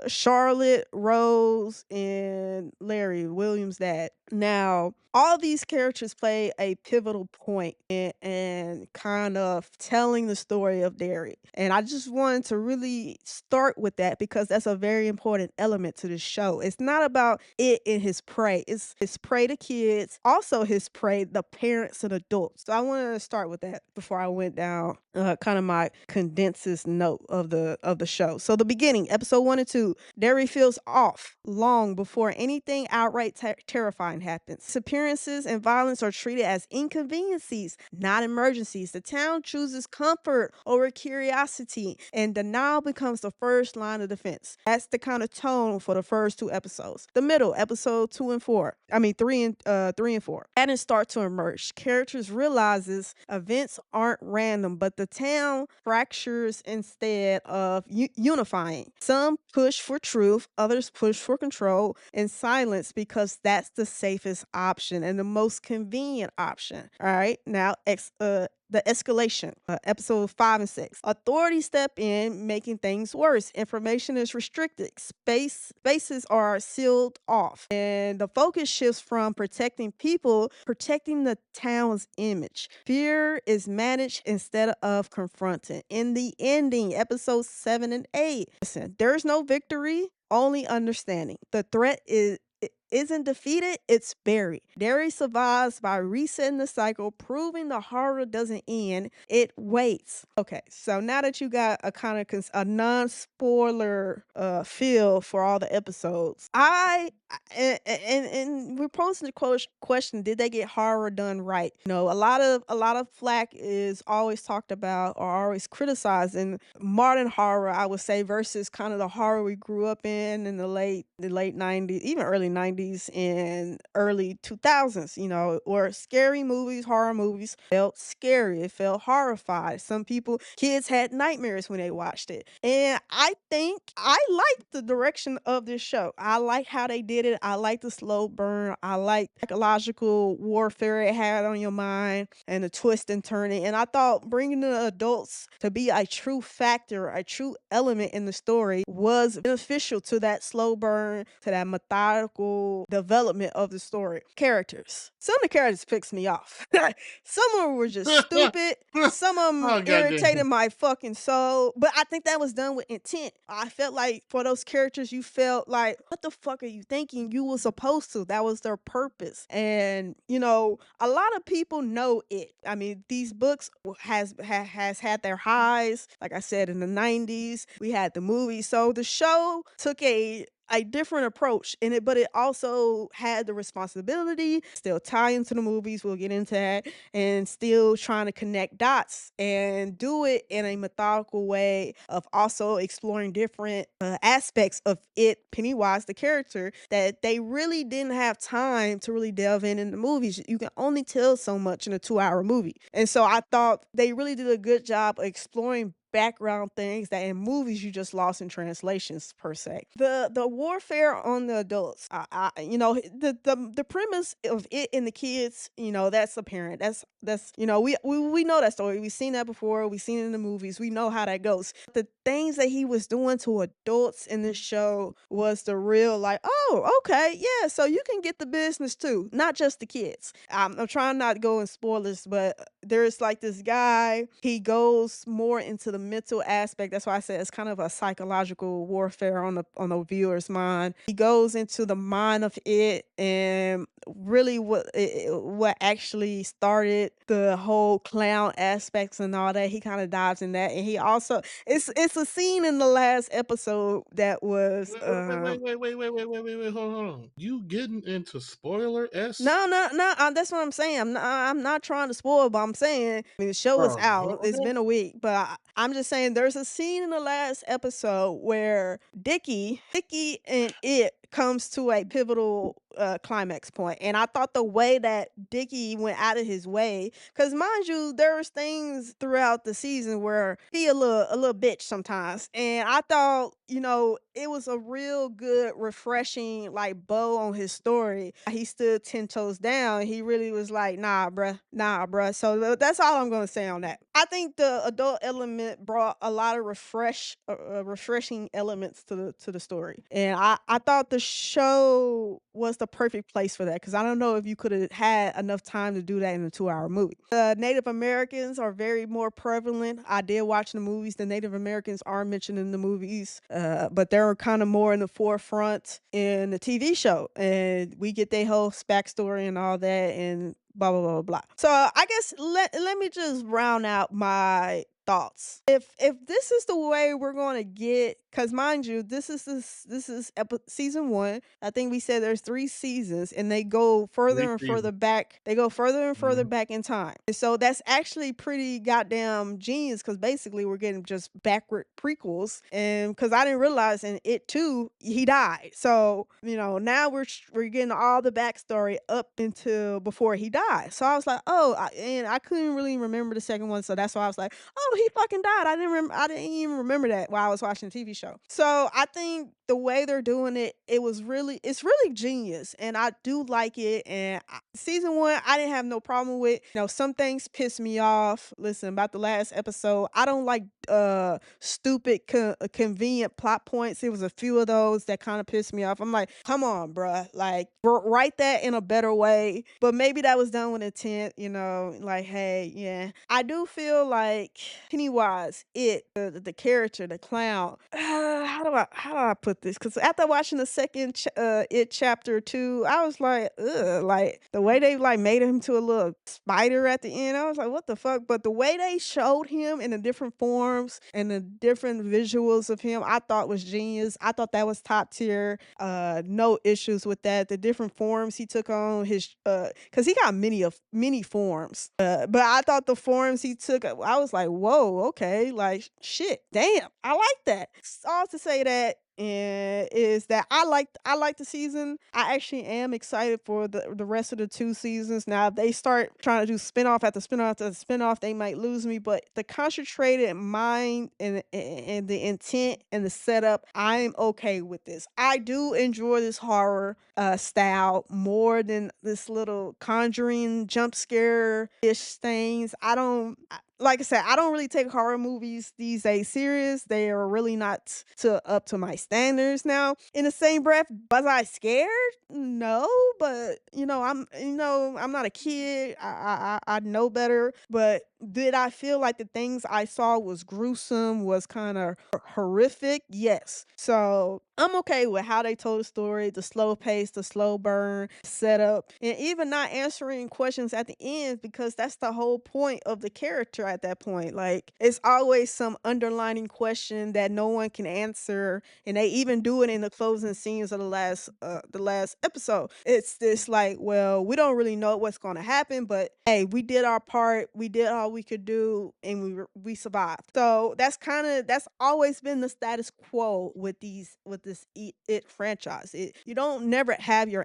Charlotte, Rose, and Larry, William's dad. Now, all these characters play a pivotal point in kind of telling the story of Derry. And I just wanted to really start with that, because that's a very important element to this show. It's not about it and his prey. It's his prey to kids, also his prey, the parents and adults. So I wanted to start with that before I went down kind of my condenses note of the show. So the beginning, episode 1 and 2, Derry feels off long before anything outright terrifying happens. Appearances and violence are treated as inconveniences, not emergencies. The town chooses comfort over curiosity, and denial becomes the first line of defense. That's the kind of tone for the first two episodes. The middle, episode 2 and 4. I mean 3 and 4. Patterns start to emerge. Characters realizes events aren't random, but the town fractures instead of unifying. Some push for truth, others push for control and silence because that's the safest option and the most convenient option. All right. Now, the escalation, episode 5 and 6. Authorities step in, making things worse. Information is restricted. Spaces are sealed off. And the focus shifts from protecting people, protecting the town's image. Fear is managed instead of confronted. In the ending, episodes 7 and 8. Listen, there's no victory, only understanding. The threat isn't defeated, it's buried. Derry survives by resetting the cycle, proving the horror doesn't end, it waits. Okay, so now that you got a kind of a non-spoiler feel for all the episodes, and we're posing the question, did they get horror done right? You know, a lot of flack is always talked about or always criticized in modern horror, I would say, versus kind of the horror we grew up in the late 90s, even early 90s and early 2000s, you know, where scary movies, horror movies felt scary. It felt horrified. Some people, kids had nightmares when they watched it. And I think I like the direction of this show. I like how they did it. I like the slow burn. I like psychological warfare it had on your mind and the twist and turning. And I thought bringing the adults to be a true factor, a true element in the story was beneficial to that slow burn, to that methodical development of the story. Characters. Some of the characters pissed me off. Some of them were just stupid. Some of them Oh irritated goddamn. my fucking soul. But I think that was done with intent. I felt like for those characters, you felt like, what the fuck are you thinking you were supposed to? That was their purpose. And, you know, a lot of people know it. I mean, these books has had their highs. Like I said, in the 90s, we had the movie. So the show took a different approach in it, but it also had the responsibility, still tie into the movies, we'll get into that, and still trying to connect dots and do it in a methodical way of also exploring different aspects of it, Pennywise, the character, that they really didn't have time to really delve in the movies. You can only tell so much in a 2-hour movie. And so I thought they really did a good job of exploring background things that in movies you just lost in translations per se. The warfare on the adults, you know, the premise of it and the kids, you know, that's apparent. That's you know, we know that story. We've seen that before. We've seen it in the movies. We know how that goes. The things that he was doing to adults in this show was the real like, oh, okay, yeah, so you can get the business too, not just the kids. I'm trying not to go in spoilers, but there's like this guy, he goes more into the mental aspect. That's why I said it's kind of a psychological warfare on the viewer's mind. He goes into the mind of it and really what actually started the whole clown aspects and all that. He kind of dives in that, and he also it's a scene in the last episode that was Wait, hold on. You getting into spoiler s? no, no, no. That's what I'm saying. I'm not trying to spoil, but I'm saying, I mean, the show is out. It's Okay. been a week, but I'm just saying there's a scene in the last episode where Dickie and it comes to a pivotal climax point. And I thought the way that Dickie went out of his way, because mind you, there's things throughout the season where he a little bitch sometimes. And I thought, you know, it was a real good, refreshing like bow on his story. He stood 10 toes down. He really was like, nah, bruh. So that's all I'm gonna say on that. I think the adult element brought a lot of refreshing elements to the story, and I thought the show was the perfect place for that because I don't know if you could have had enough time to do that in a 2-hour movie. The Native Americans are very more prevalent. I did watch the movies. The Native Americans are mentioned in the movies, but they're kind of more in the forefront in the TV show, and we get their whole backstory and all that, and blah blah blah blah. So I guess let me just round out my thoughts. If this is the way we're going to get, because mind you, this is season 1. I think we said there's 3 seasons, and they go Three further and further seasons. back. They go further and further Mhm. back in time, and so that's actually pretty goddamn genius. Because basically we're getting just backward prequels, and because I didn't realize in it too he died. So you know now we're getting all the backstory up until before he died. So I was like, oh, and I couldn't really remember the second one, so that's why I was like, oh, he fucking died. I didn't even remember that while I was watching the TV show. show. So I think the way they're doing it, it's really genius, and I do like it. And season one, I didn't have no problem with. Some things piss me off. Listen, about the last episode, I don't like stupid convenient plot points. There was a few of those that kind of pissed me off. I'm like, come on, bruh, like write that in a better way. But maybe that was done with intent. Like, hey, yeah, I do feel like Pennywise, the character, the clown. How do I put this? Because after watching the second it chapter 2, I was like, ugh, like the way they like made him to a little spider at the end. I was like, what the fuck? But the way they showed him in the different forms and the different visuals of him, I thought was genius. I thought that was top tier. No issues with that. The different forms he took on, his because he got many forms. But I thought the forms he took, I was like, whoa, okay, like shit, damn, I like that. All to say that is that I like the season. I actually am excited for the rest of the 2 seasons. Now, if they start trying to do spinoff after spinoff after spinoff, they might lose me. But the concentrated mind and the intent and the setup, I'm okay with this. I do enjoy this horror style more than this little conjuring jump scare ish things. Like I said, I don't really take horror movies these days serious. They are really not up to my standards now. In the same breath, was I scared? No, but I'm not a kid. I know better. But did I feel like the things I saw was gruesome, was kind of horrific? Yes. So I'm okay with how they told the story, the slow pace, the slow burn, setup, and even not answering questions at the end, because that's the whole point of the character at that point. Like, it's always some underlining question that no one can answer, and they even do it in the closing scenes of the last episode. It's this like, well, we don't really know what's going to happen, but hey, we did our part, we did all we could do, and we survived. So that's always been the status quo with this it franchise. You don't never have your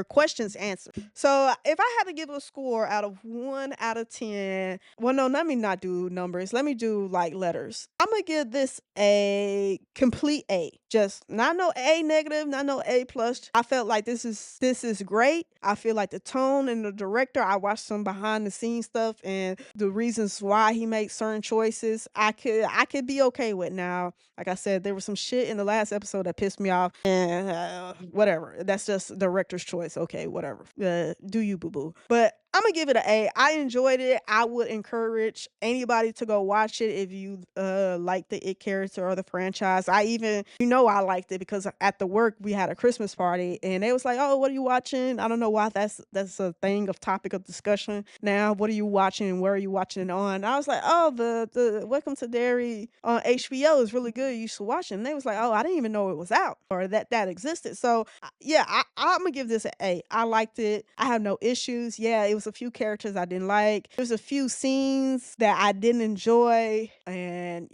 questions answered. So if I had to give a score out of 1 out of 10, well, no, let me not do numbers. Let me do like letters. I'm gonna give this a complete A. Just not no A negative, not no A plus. I felt like this is great. I feel like the tone and the director. I watched some behind the scenes stuff and the reasons why he makes certain choices. I could be okay with now. Like I said, there was some shit in the last episode that pissed me off, and whatever. That's just director's choice. Okay, whatever. Do you, boo boo? But I'm gonna give it an A. I enjoyed it. I would encourage anybody to go watch it if you like the It character or the franchise. I liked it because at the work we had a Christmas party and they was like, "Oh, what are you watching?" I don't know why that's a thing of topic of discussion now. What are you watching and where are you watching it on? I was like, "Oh, the Welcome to Derry on HBO is really good. You should watch it." And they was like, "Oh, I didn't even know it was out or that existed." So yeah, I'm gonna give this an A. I liked it. I have no issues. Yeah, it was a few characters I didn't like. There's a few scenes that I didn't enjoy, and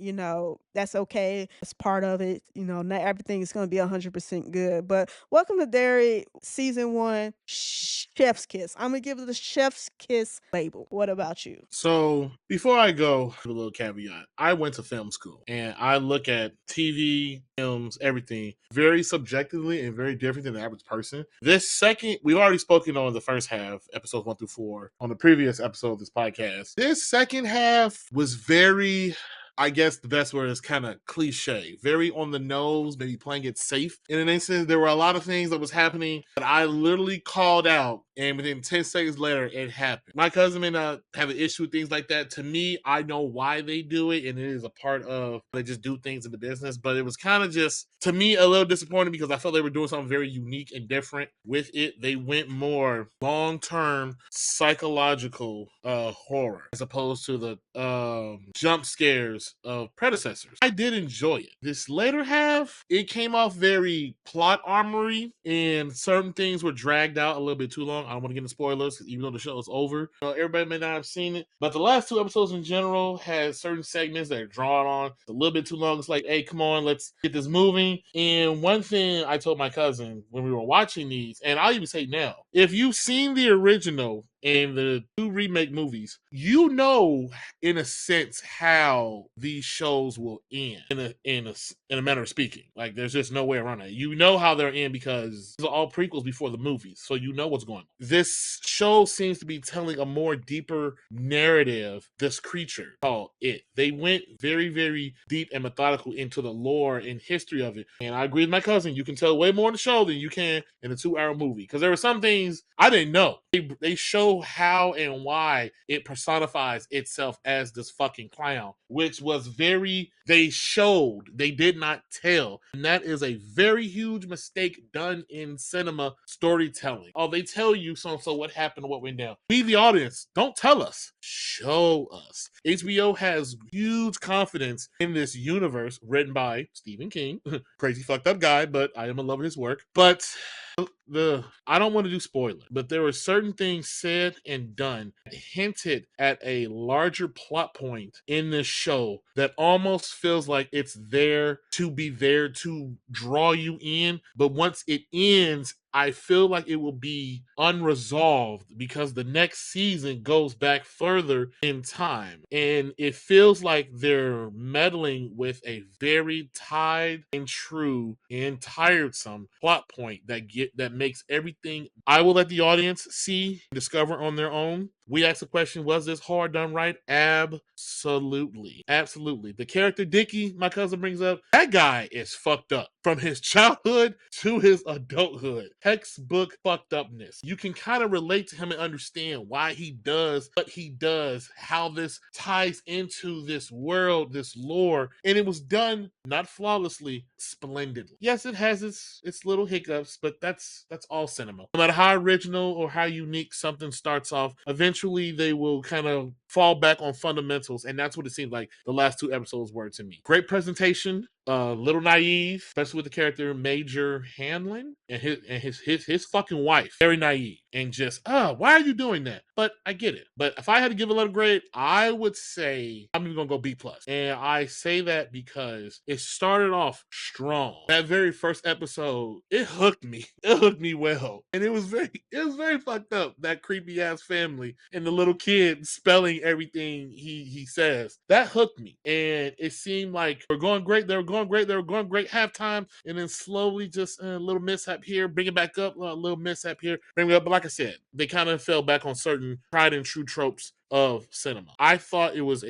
that's okay. It's part of it. Not everything is gonna be 100% good. But Welcome to Derry season 1, chef's kiss. I'm gonna give it the chef's kiss label. What about you? So before I go, a little caveat. I went to film school and I look at TV, films, everything very subjectively and very different than the average person. This second, we've already spoken on the first half, episodes 1 through 4, on the previous episode of this podcast. This second half was very, I guess the best word is kind of cliche, very on the nose, maybe playing it safe. In an instance, there were a lot of things that was happening that I literally called out, and within 10 seconds later, it happened. My cousin may not have an issue with things like that. To me, I know why they do it, and it is a part of they just do things in the business. But it was kind of just, to me, a little disappointing because I felt they were doing something very unique and different with it. They went more long-term psychological horror as opposed to the jump scares of predecessors. I did enjoy it. This later half, it came off very plot armory, and certain things were dragged out a little bit too long. I don't want to get into spoilers because even though the show is over, everybody may not have seen it. But the last 2 episodes in general had certain segments that are drawn on a little bit too long. It's like, hey, come on, let's get this moving. And one thing I told my cousin when we were watching these, and I'll even say now, if you've seen the original and the 2 remake movies, in a sense how these shows will end in a manner of speaking. Like, there's just no way around it. You know how they're in because these are all prequels before the movies, so you know what's going on. This show seems to be telling a more deeper narrative. This creature called It. They went very, very deep and methodical into the lore and history of it. And I agree with my cousin. You can tell way more in the show than you can in a 2-hour movie because there were some things I didn't know. They show how and why it personifies itself as this fucking clown, which was they showed, they did not tell. And that is a very huge mistake done in cinema storytelling. Oh, they tell you so what happened, what went down. We, the audience, don't tell us. Show us. HBO has huge confidence in this universe written by Stephen King. Crazy fucked up guy, but I am in love with his work. But I don't want to do spoiler, but there were certain things said and done that hinted at a larger plot point in this show that almost feels like it's there to draw you in. But once it ends, I feel like it will be unresolved because the next season goes back further in time. And it feels like they're meddling with a very tied and true and tiresome plot point that makes everything. I will let the audience see, discover on their own. We asked the question, was this hard done right? Absolutely. Absolutely. The character Dickie, my cousin brings up, that guy is fucked up. From his childhood to his adulthood. Textbook fucked upness. You can kind of relate to him and understand why he does what he does, how this ties into this world, this lore. And it was done, not flawlessly, splendidly. Yes, it has its little hiccups, but that's all cinema. No matter how original or how unique something starts off, eventually they will kind of fall back on fundamentals, and that's what it seemed like the last 2 episodes were to me. Great presentation, little naive, especially with the character Major Hanlon and his fucking wife. Very naive and just, why are you doing that? But I get it. But if I had to give a letter grade, I would say I'm even gonna go B plus. And I say that because it started off strong. That very first episode, it hooked me. It hooked me well, and it was very fucked up. That creepy ass family and the little kid spelling everything he says. That hooked me, and it seemed like we're going great. They were going great. They were going great halftime, and then slowly just a little mishap here, bring it back up. A little mishap here, bring it up. But like I said, they kind of fell back on certain tried and true tropes of cinema. I thought it was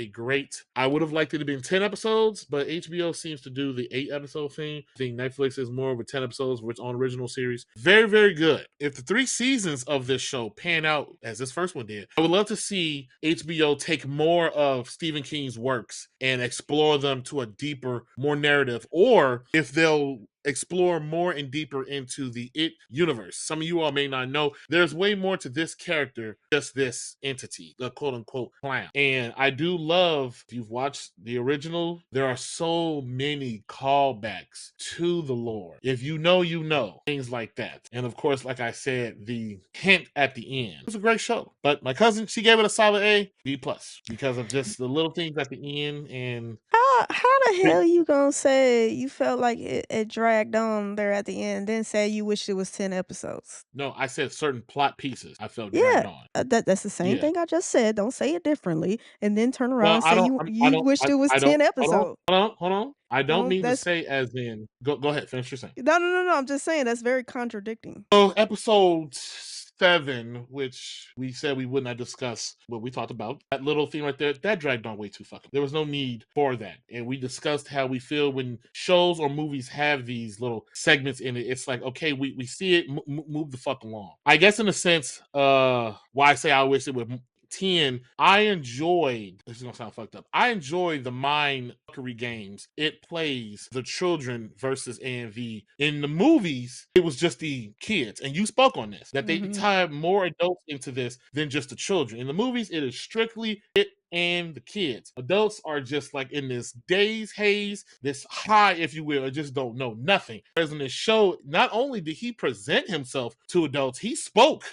I would have liked it to be 10 episodes, but HBO seems to do the 8-episode thing. I think Netflix is more of a 10 episodes with its own original series. Very, very good. If the 3 seasons of this show pan out as this first one did, I would love to see HBO take more of Stephen King's works and explore them to a deeper, more narrative, or if they'll explore more and deeper into the It universe. Some of you all may not know there's way more to this character, just this entity, the quote unquote clown. And I do love, if you've watched the original, there are so many callbacks to the lore. If you know, you know, things like that. And of course, like I said, the hint at the end. It was a great show. But my cousin, she gave it a solid A, B plus, because of just the little things at the end. And How the hell you gonna say you felt like it dragged on there at the end, then say you wish it was 10 episodes? no, I said certain plot pieces I felt Yeah, dragged on. that's the same Yeah. thing I just said, don't say it differently, and then turn around Well, and say you wished it was I don't 10 episodes. hold on. I don't Don't mean to that's say as in go ahead, finish your saying. no, I'm just saying that's very contradicting. So episode 7, which we said we would not discuss what we talked about, that little thing right there, that dragged on way too fucking. There was no need for that. And we discussed how we feel when shows or movies have these little segments in it. It's like, okay, we see it, move the fuck along. I guess in a sense, why I say I wish it would 10, I enjoyed, this is gonna sound fucked up, I enjoyed the mind fuckery games it plays, the children versus AMV. In the movies, it was just the kids, and you spoke on this, that they tie more adults into this than just the children. In the movies, it is strictly it and the kids. Adults are just like in this daze haze, this high, if you will, and just don't know nothing. Whereas in this show, not only did he present himself to adults, he spoke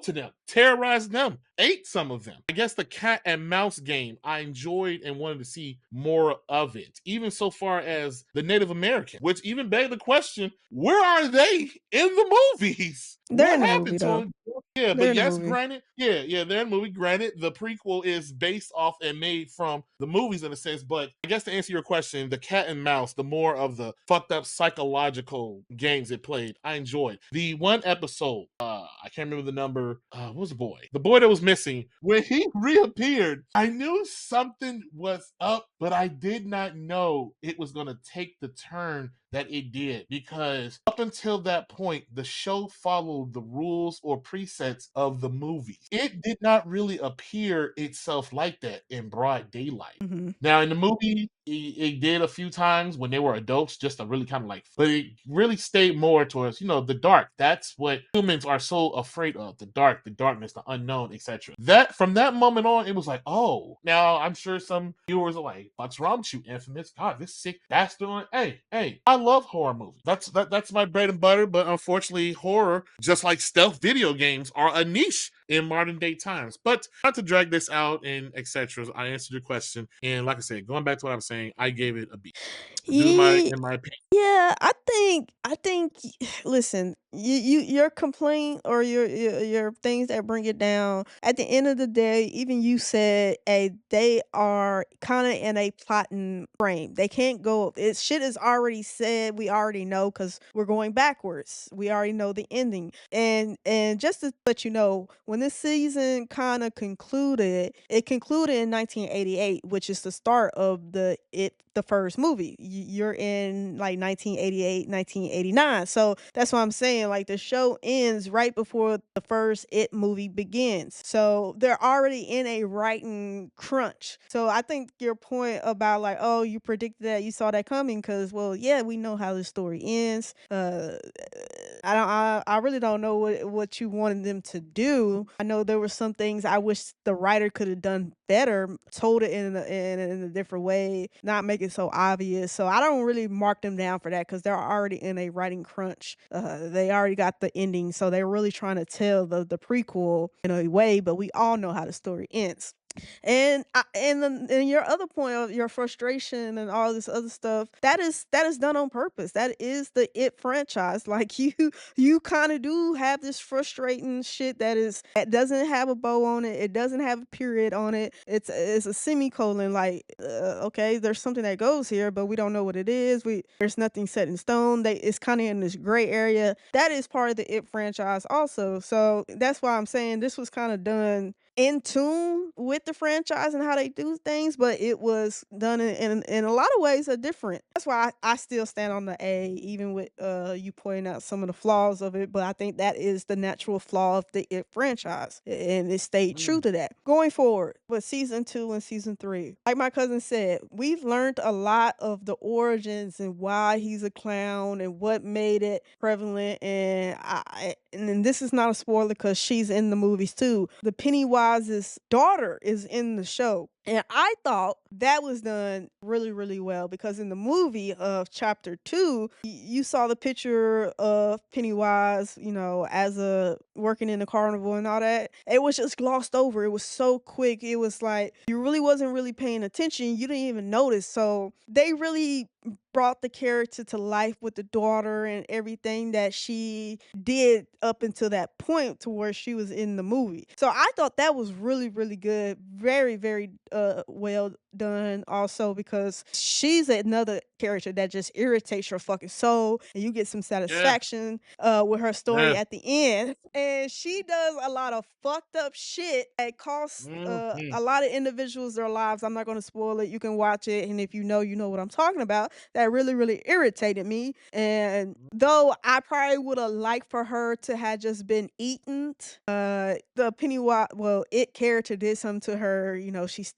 to them, terrorized them, ate some of them. I guess the cat and mouse game, I enjoyed and wanted to see more of it. Even so far as the Native American, which even begged the question, where are they in the movies? They're What in the happened movie to though. them? Yeah, They're but in the yes, movie. granted, yeah, they're in the movie. Granted, the prequel is based off and made from the movies in a sense, but I guess to answer your question, the cat and mouse, the more of the fucked up psychological games it played, I enjoyed. The one episode, I can't remember the number, what was the boy? The boy that was missing, when he reappeared, I knew something was up, but I did not know it was gonna take the turn that it did because up until that point, the show followed the rules or presets of the movie. It did not really appear itself like that in broad daylight. Mhm. Now, in the movie, it did a few times when they were adults, just to really kind of like, but it really stayed more towards, the dark. That's what humans are so afraid of: the dark, the darkness, the unknown, etc. That from that moment on, it was like, oh, now I'm sure some viewers are like, "What's wrong with you, Infamous? God, this sick." That's doing. Hey, I love horror movies. That's my bread and butter. But unfortunately, horror, just like stealth video games, are a niche in modern day times. But not to drag this out and etc. I answered your question, and like I said, going back to what I'm saying, I gave it a B. Due to my, Ye in my opinion. Yeah, I think listen, your complaint or your things that bring it down, at the end of the day, even you said, "Hey, they are kinda in a plotting frame. They can't go shit is already said, we already know because 'cause we're going backwards. We already know the ending." And just to let you know, when this season kinda concluded, it concluded in 1988, which is the start of the first movie. You're in like 1988, 1989. So that's what I'm saying. Like the show ends right before the first It movie begins. So they're already in a writing crunch. So I think your point about like, oh, you predicted that, you saw that coming, because well, yeah, we know how the story ends. I really don't know what you wanted them to do. I know there were some things I wish the writer could have done better, told it in a different way, not make it so obvious. So I don't really mark them down for that because they're already in a writing crunch. They already got the ending, so they're really trying to tell the prequel in a way, but we all know how the story ends. And your other point of your frustration and all this other stuff, that is done on purpose. That is the It franchise. Like you kind of do have this frustrating shit that doesn't have a bow on it. It doesn't have a period on it. It's a semicolon. Like okay, there's something that goes here, but we don't know what it is. There's nothing set in stone. It's kind of in this gray area. That is part of the It franchise also. So that's why I'm saying this was kind of done in tune with the franchise and how they do things, but it was done in a lot of ways are different. That's why I still stand on the A, even with you pointing out some of the flaws of it. But I think that is the natural flaw of the It franchise, and it stayed true to that. Going forward with season 2 and season 3, like my cousin said, we've learned a lot of the origins and why he's a clown and what made it prevalent. And then this is not a spoiler because she's in the movies too. The Pennywise's daughter is in the show. And I thought that was done really, really well because in the movie of chapter 2, you saw the picture of Pennywise, as a working in the carnival and all that. It was just glossed over. It was so quick. It was like you really wasn't really paying attention. You didn't even notice. So they really brought the character to life with the daughter and everything that she did up until that point to where she was in the movie. So I thought that was really, really good. Very, very well done also because she's another character that just irritates your fucking soul and you get some Yeah, satisfaction with her story yeah. at the end. And she does a lot of fucked up shit that costs Mhm. a lot of individuals their lives. I'm not going to spoil it. You can watch it, and if you know what I'm talking about. That really, really irritated me. And though I probably would have liked for her to have just been eaten, the Pennywise, well, It character did something to her.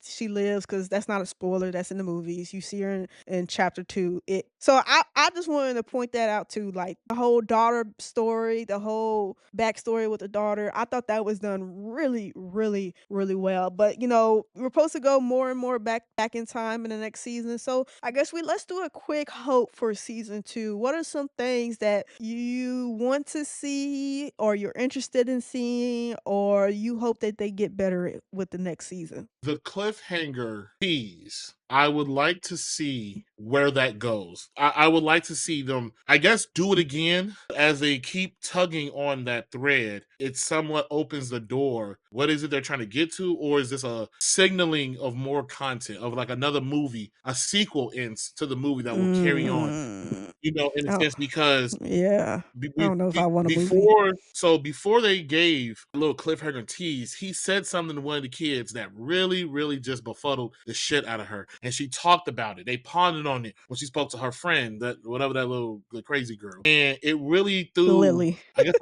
She lives because that's not a spoiler. That's in the movies. You see her in chapter 2. So I just wanted to point that out too. Like the whole daughter story, the whole backstory with the daughter. I thought that was done really, really, really well. But we're supposed to go more and more back in time in the next season. So I guess let's do a quick hope for season 2. What are some things that you want to see or you're interested in seeing or you hope that they get better with the next season? The cliffhanger tease I would like to see where that goes. I would like to see them, I guess, do it again as they keep tugging on that thread. It somewhat opens the door. What is it they're trying to get to? Or is this a signaling of more content, of like another movie, a sequel to the movie that will carry on, Mm. in a Oh, sense, because yeah. I don't know if I want a movie. before they gave a little cliffhanger tease, he said something to one of the kids that really, really just befuddled the shit out of her, and she talked about it. They pondered on it when she spoke to her friend, that whatever that little the crazy girl, and it really threw, Lily. I guess,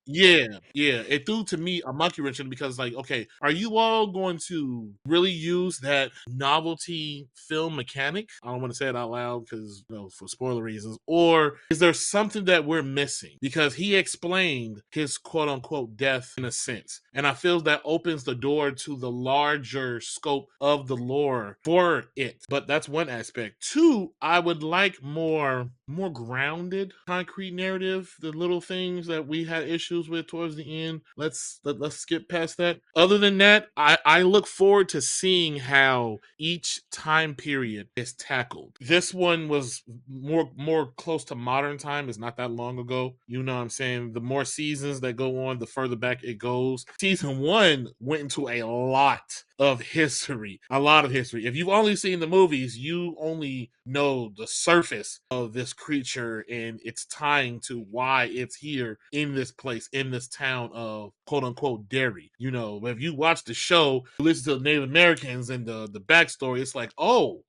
yeah, yeah, it threw to me a monkey wrench in, because like, okay, are you all going to really use that novelty film mechanic? I don't want to say it out loud because, for spoiler reasons. Or is there something that we're missing? Because he explained his quote unquote death in a sense. And I feel that opens the door to the larger scope of the lore for it. But that's one aspect. Two, I would like more grounded, concrete narrative. The little things that we had issues with towards the end, let's skip past that. Other than that, I look forward to seeing how each time period is tackled. This one was more close to modern time. It's not that long ago. You know what I'm saying? The more seasons that go on, the further back it goes. Season one went into a lot of history. A lot of history. If you've only seen the movies, you only know the surface of this creature and its tying to why it's here in this place, in this town of quote unquote Derry. If you watch the show, you listen to the Native Americans and the backstory, it's like, oh,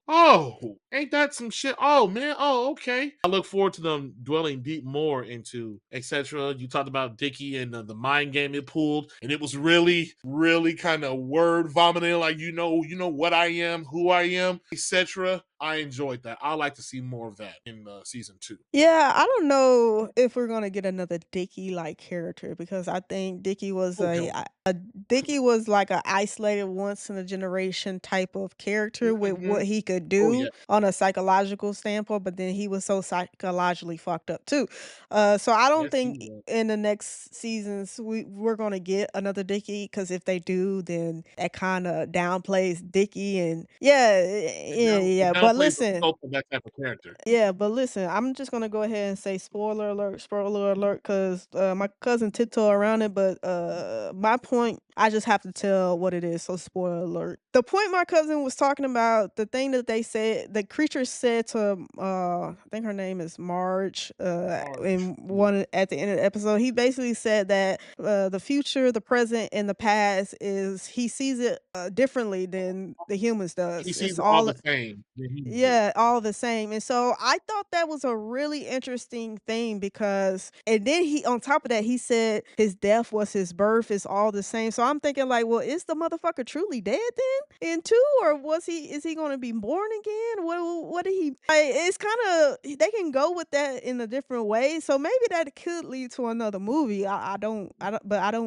ain't that some shit? Oh man, oh, okay. I look forward to them dwelling deep more into etc. You talked about Dickie and the mind game it pulled, and it was really, really kind of word vomiting, like, what I am, who I am, etc. I enjoyed that. I like to see more of that in season two. Yeah, I don't know if we're gonna get another Dickie like character because I think Dickie was Oh hell a Dickie was like a isolated once in a generation type of character no. with what he could Oh do yeah. on a psychological standpoint, but then he was so psychologically fucked up too. So I don't Yes, he think was. in the next seasons we're gonna get another Dickie because if they do, then that kind of downplays Dickie and yeah, yeah, It yeah. But downplays the listen, scope of that type of character. yeah, but listen, I'm just gonna go ahead and say spoiler alert, because my cousin tiptoe around it, but my point, I just have to tell what it is. So spoiler alert. The point my cousin was talking about, the thing that they said, the creature said to, I think her name is Marge, Marge. in Yeah. one at the end of the episode, he basically said that the future, the present, and the past is he sees it differently than the humans He does. sees It's it all all the same that humans do. yeah, all the same. And so I thought that was a really interesting thing because and then he on top of that, he said his death was his birth, is all the same. So I'm thinking like, well, is the motherfucker truly dead then in two? Or is he gonna be born again? What did he it's kinda they can go with that in a different way. So maybe that could lead to another movie. I don't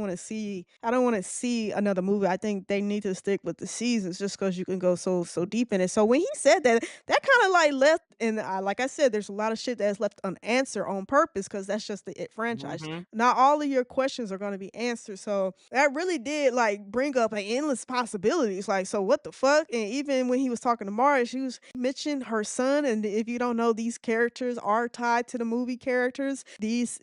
wanna see another movie. I think they need to stick with the seasons just because you can go so deep in it. So when he said that, that kinda, like, left and, like I said, there's a lot of shit that's left unanswered on purpose because that's just the It franchise. Hmm. Not all of your questions are gonna be answered, so that really did, like, bring up, endless possibilities, like, so what the fuck? And even when he was talking to Mara, she was mentioned her son, and if you don't know, these characters are tied to the movie characters. These,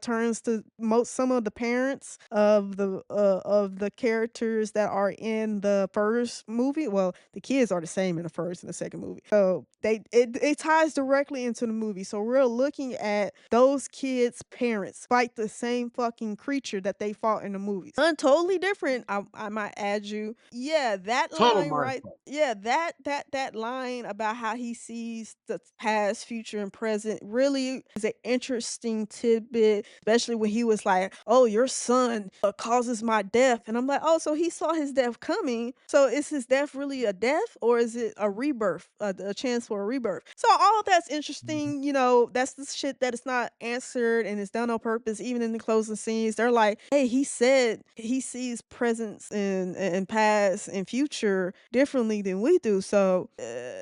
turns to most some of the parents of the characters that are in the first movie. Well, the kids are the same in the first and the second movie. So it ties directly into the movie. So we're looking at those kids' parents fight the same fucking creature that they fought in the movies. Totally different. I might add you. Yeah, that Total line mind right. fuck. Yeah, that line about how he sees the past, future, and present really is an interesting tidbit, especially when he was like, "Oh, your son causes my death," and I'm like, "Oh, so he saw his death coming. So is his death really a death, or is it a rebirth, a chance for a rebirth?" So all of that's Mhm. interesting. That's the shit that is not answered and it's done on purpose. Even in the closing scenes, they're like, "Hey, he said he sees his presence and past and future differently than we do. So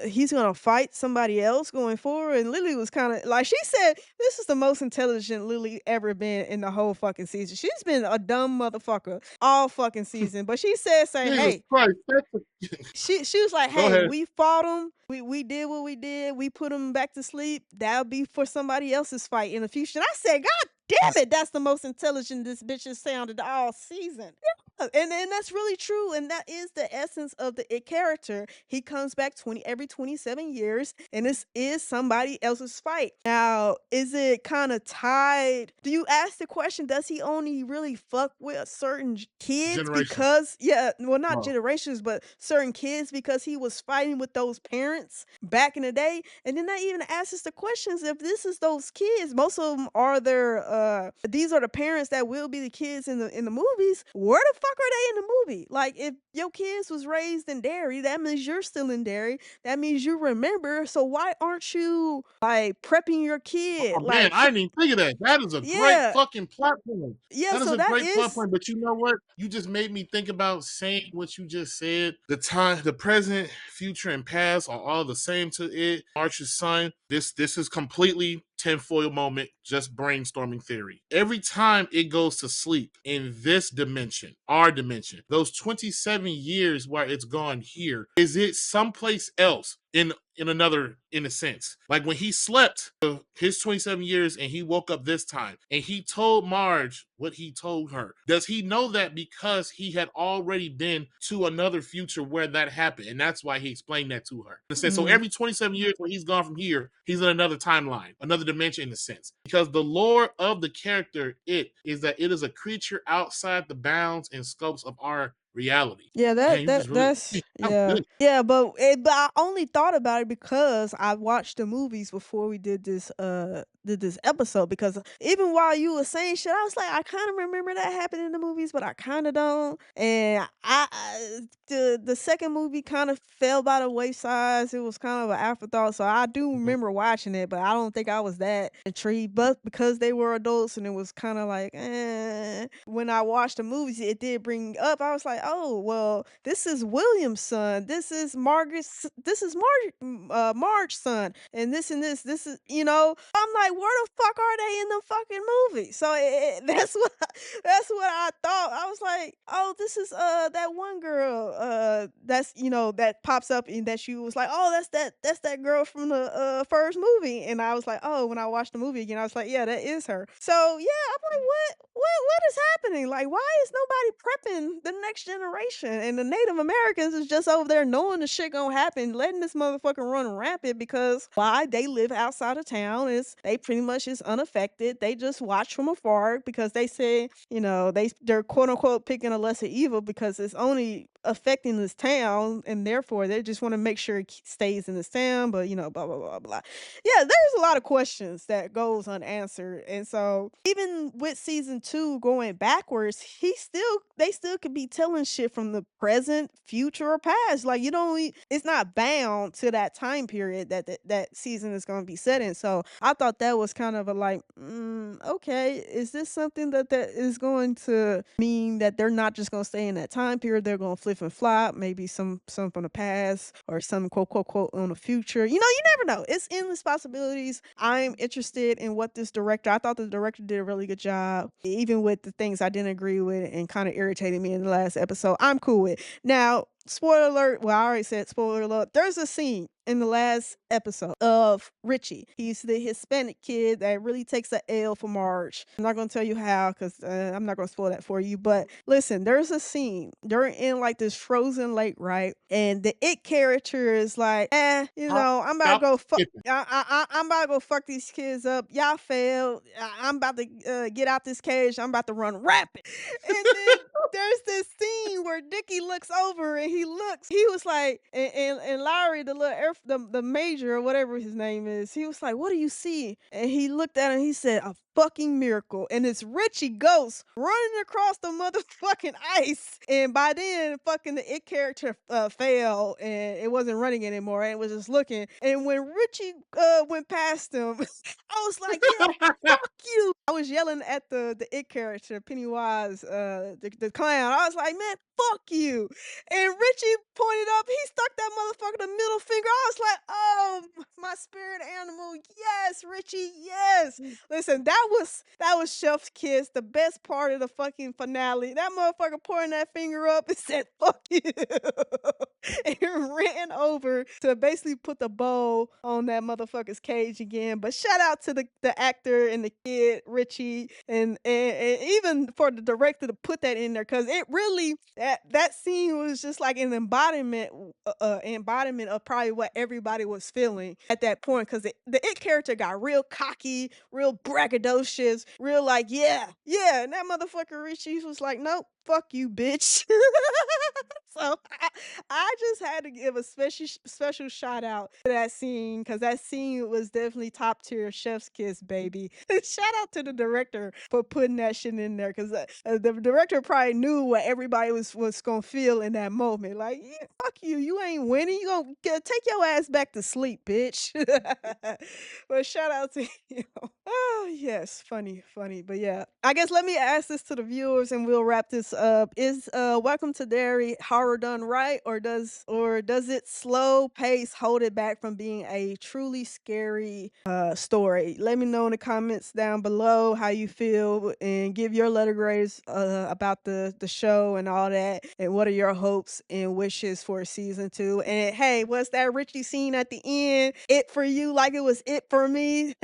he's gonna fight somebody else going forward. And Lily was kind of like she said, this is the most intelligent Lily ever been in the whole fucking season. She's been a dumb motherfucker all fucking season, but she said, "Say, Jesus hey." Christ. She was like, Go "Hey, ahead. we fought him. We did what we did. We put him back to sleep. That'll be for somebody else's fight in the future." And I said, "God damn it, that's the most intelligent this bitch has sounded all season." Yeah, and that's really true, and that is the essence of the it character. He comes back every 27 years, and this is somebody else's fight. Now, is it kind of tied? Do you ask the question, does he only really fuck with certain kids Generations. because, yeah, well, not Oh, generations, but certain kids because he was fighting with those parents back in the day? And then that even asks us the questions, if this is those kids, most of them are their these are the parents that will be the kids in the movies. Where the fuck are they in the movie? Like, if your kids was raised in Derry, that means you're still in Derry. That means you remember. So why aren't you like prepping your kid? oh man, Like, I didn't even think of that. That is a great yeah, fucking platform. yeah. That is So a that great is, platform. But you know what? You just made me think about saying what you just said. The time, the present, future, and past are all the same to it. Archer's son. This is completely tinfoil moment, just brainstorming theory. Every time it goes to sleep in this dimension, our dimension, those 27 years where it's gone here, is it someplace else in another, in a sense? Like when he slept his 27 years and he woke up this time and he told Marge what he told her, does he know that because he had already been to another future where that happened, and that's why he explained that to her? So mm, every 27 years when he's gone from here, he's in another timeline, another dimension, in a sense, because the lore of the character it is that it is a creature outside the bounds and scopes of our reality. yeah, Man, you just really, that's that was yeah. good. Yeah, but I only thought about it because I watched the movies before we did this episode, because even while you were saying shit, I was like, I kind of remember that happened in the movies, but I kind of don't. And the second movie kind of fell by the wayside. It was kind of an afterthought. So I do Mhm. remember watching it, but I don't think I was that intrigued. But because they were adults and it was kind of like, when I watched the movies, it did bring up. I was like, oh well, this is William's son. This is Marge's son, and this is, I'm like, where the fuck are they in the fucking movie? So that's what that's what I thought. I was like, oh, this is that one girl that's, that pops up and that she was like, oh, that's that girl from the first movie. And I was like, oh, when I watched the movie again, I was like, yeah, that is her. So yeah, I'm like, what is happening? Like, why is nobody prepping the next generation? And the Native Americans is just over there knowing the shit gonna happen, letting this motherfucker run rampant, because why? They live outside of town. They pretty much is unaffected. They just watch from afar because they say, they're quote unquote picking a lesser evil because it's only affecting this town, and therefore they just want to make sure it stays in this town. But blah blah blah blah. Yeah, there's a lot of questions that goes unanswered. And so even with season 2 going backwards, they still could be telling shit from the present, future, or past. Like, it's not bound to that time period that season is going to be set in. So I thought that was kind of a like, okay, is this something that is going to mean that they're not just going to stay in that time period? They're going to flip and flop, maybe some from the past or some quote quote quote on the future. You never know. It's endless possibilities. I'm interested in what this director. I thought the director did a really good job, even with the things I didn't agree with and kind of irritated me in the last episode. I'm cool with. Now, spoiler alert. Well, I already said spoiler alert. There's a scene in the last episode of Richie. He's the Hispanic kid that really takes a L for Marge. I'm not going to tell you how because I'm not going to spoil that for you. But listen, there's a scene. They're in like this frozen lake, right? And the it character is like, Stop, I'm about to stop go fuck. skipping. I'm about to go fuck these kids up. Y'all failed. I'm about to get out this cage. I'm about to run rapid. And then there's this scene where Dickie looks over and he was like, and Larry, the little the major or whatever his name is, he was like, what do you see? And he looked at him, he said, a fucking miracle. And it's Richie Ghost running across the motherfucking ice. And by then, fucking the it character failed and it wasn't running anymore. And it was just looking. And when Richie went past him, I was like, yeah, fuck knew I was yelling at the it character, Pennywise, the clown. I was like, "Man, fuck you." And Richie pointed up, he stuck that motherfucker the middle finger. I was like, "Oh, my spirit animal. Yes, Richie, yes." Listen, that was Chef's kiss, the best part of the fucking finale. That motherfucker pointing that finger up and said, "Fuck you." And ran over to basically put the bow on that motherfucker's cage again. But shout out to the actor and the kid, Richie, and even for the director to put that in there, because it really that scene was just like an embodiment of probably what everybody was feeling at that point. Because the it character got real cocky, real braggadocious, real like, yeah, yeah. And that motherfucker Richie was like, nope, fuck you, bitch. So I just had to give a special shout out to that scene, because that scene was definitely top tier chef's kiss, baby. Shout out to the director for putting that shit in there, because the director probably knew what everybody was gonna feel in that moment. Like, yeah, fuck you, you ain't winning. You gonna take your ass back to sleep, bitch. But shout out to him. Oh yes, funny, funny. But yeah, I guess let me ask this to the viewers, and we'll wrap this up. Is Welcome to Derry horror done right, or does it slow pace hold it back from being a truly scary story? Let me know in the comments down below how you feel, and give your letter grades about the show and all that, and what are your hopes and wishes for season 2. And hey, what's that Richie scene at the end? It for you like it was it for me.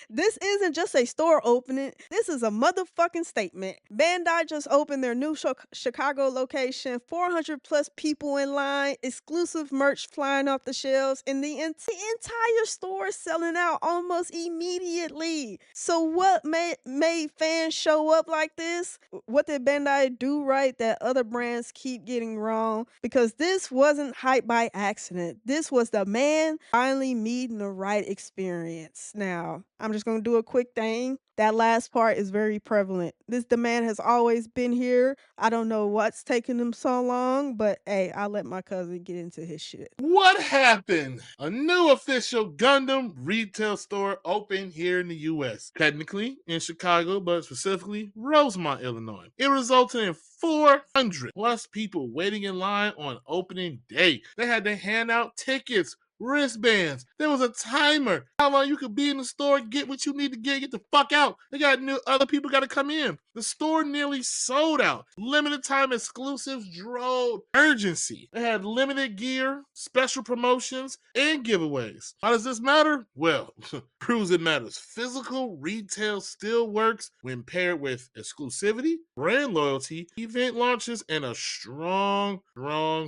This isn't just a store opening. This is a motherfucking statement. Bandai just opened their new Chicago location. 400 plus people in line. Exclusive merch flying off the shelves, and the entire store selling out almost immediately. So what made fans show up like this? What did Bandai do right that other brands keep getting wrong? Because this wasn't hype by accident. This was the man finally meeting the right experience. Now, I'm just gonna do a quick thing. That last part is very prevalent. This demand has always been here. I don't know what's taking them so long, but hey, I'll let my cousin get into his shit. What happened? A new official Gundam retail store opened here in the US. Technically in Chicago, but specifically Rosemont, Illinois. It resulted in 400 plus people waiting in line on opening day. They had to hand out tickets, wristbands. There was a timer. How long you could be in the store, get what you need to get the fuck out. They got other people got to come in. The store nearly sold out. Limited time exclusives drove urgency. They had limited gear, special promotions, and giveaways. How does this matter? Well, proves it matters. Physical retail still works when paired with exclusivity, brand loyalty, event launches, and a strong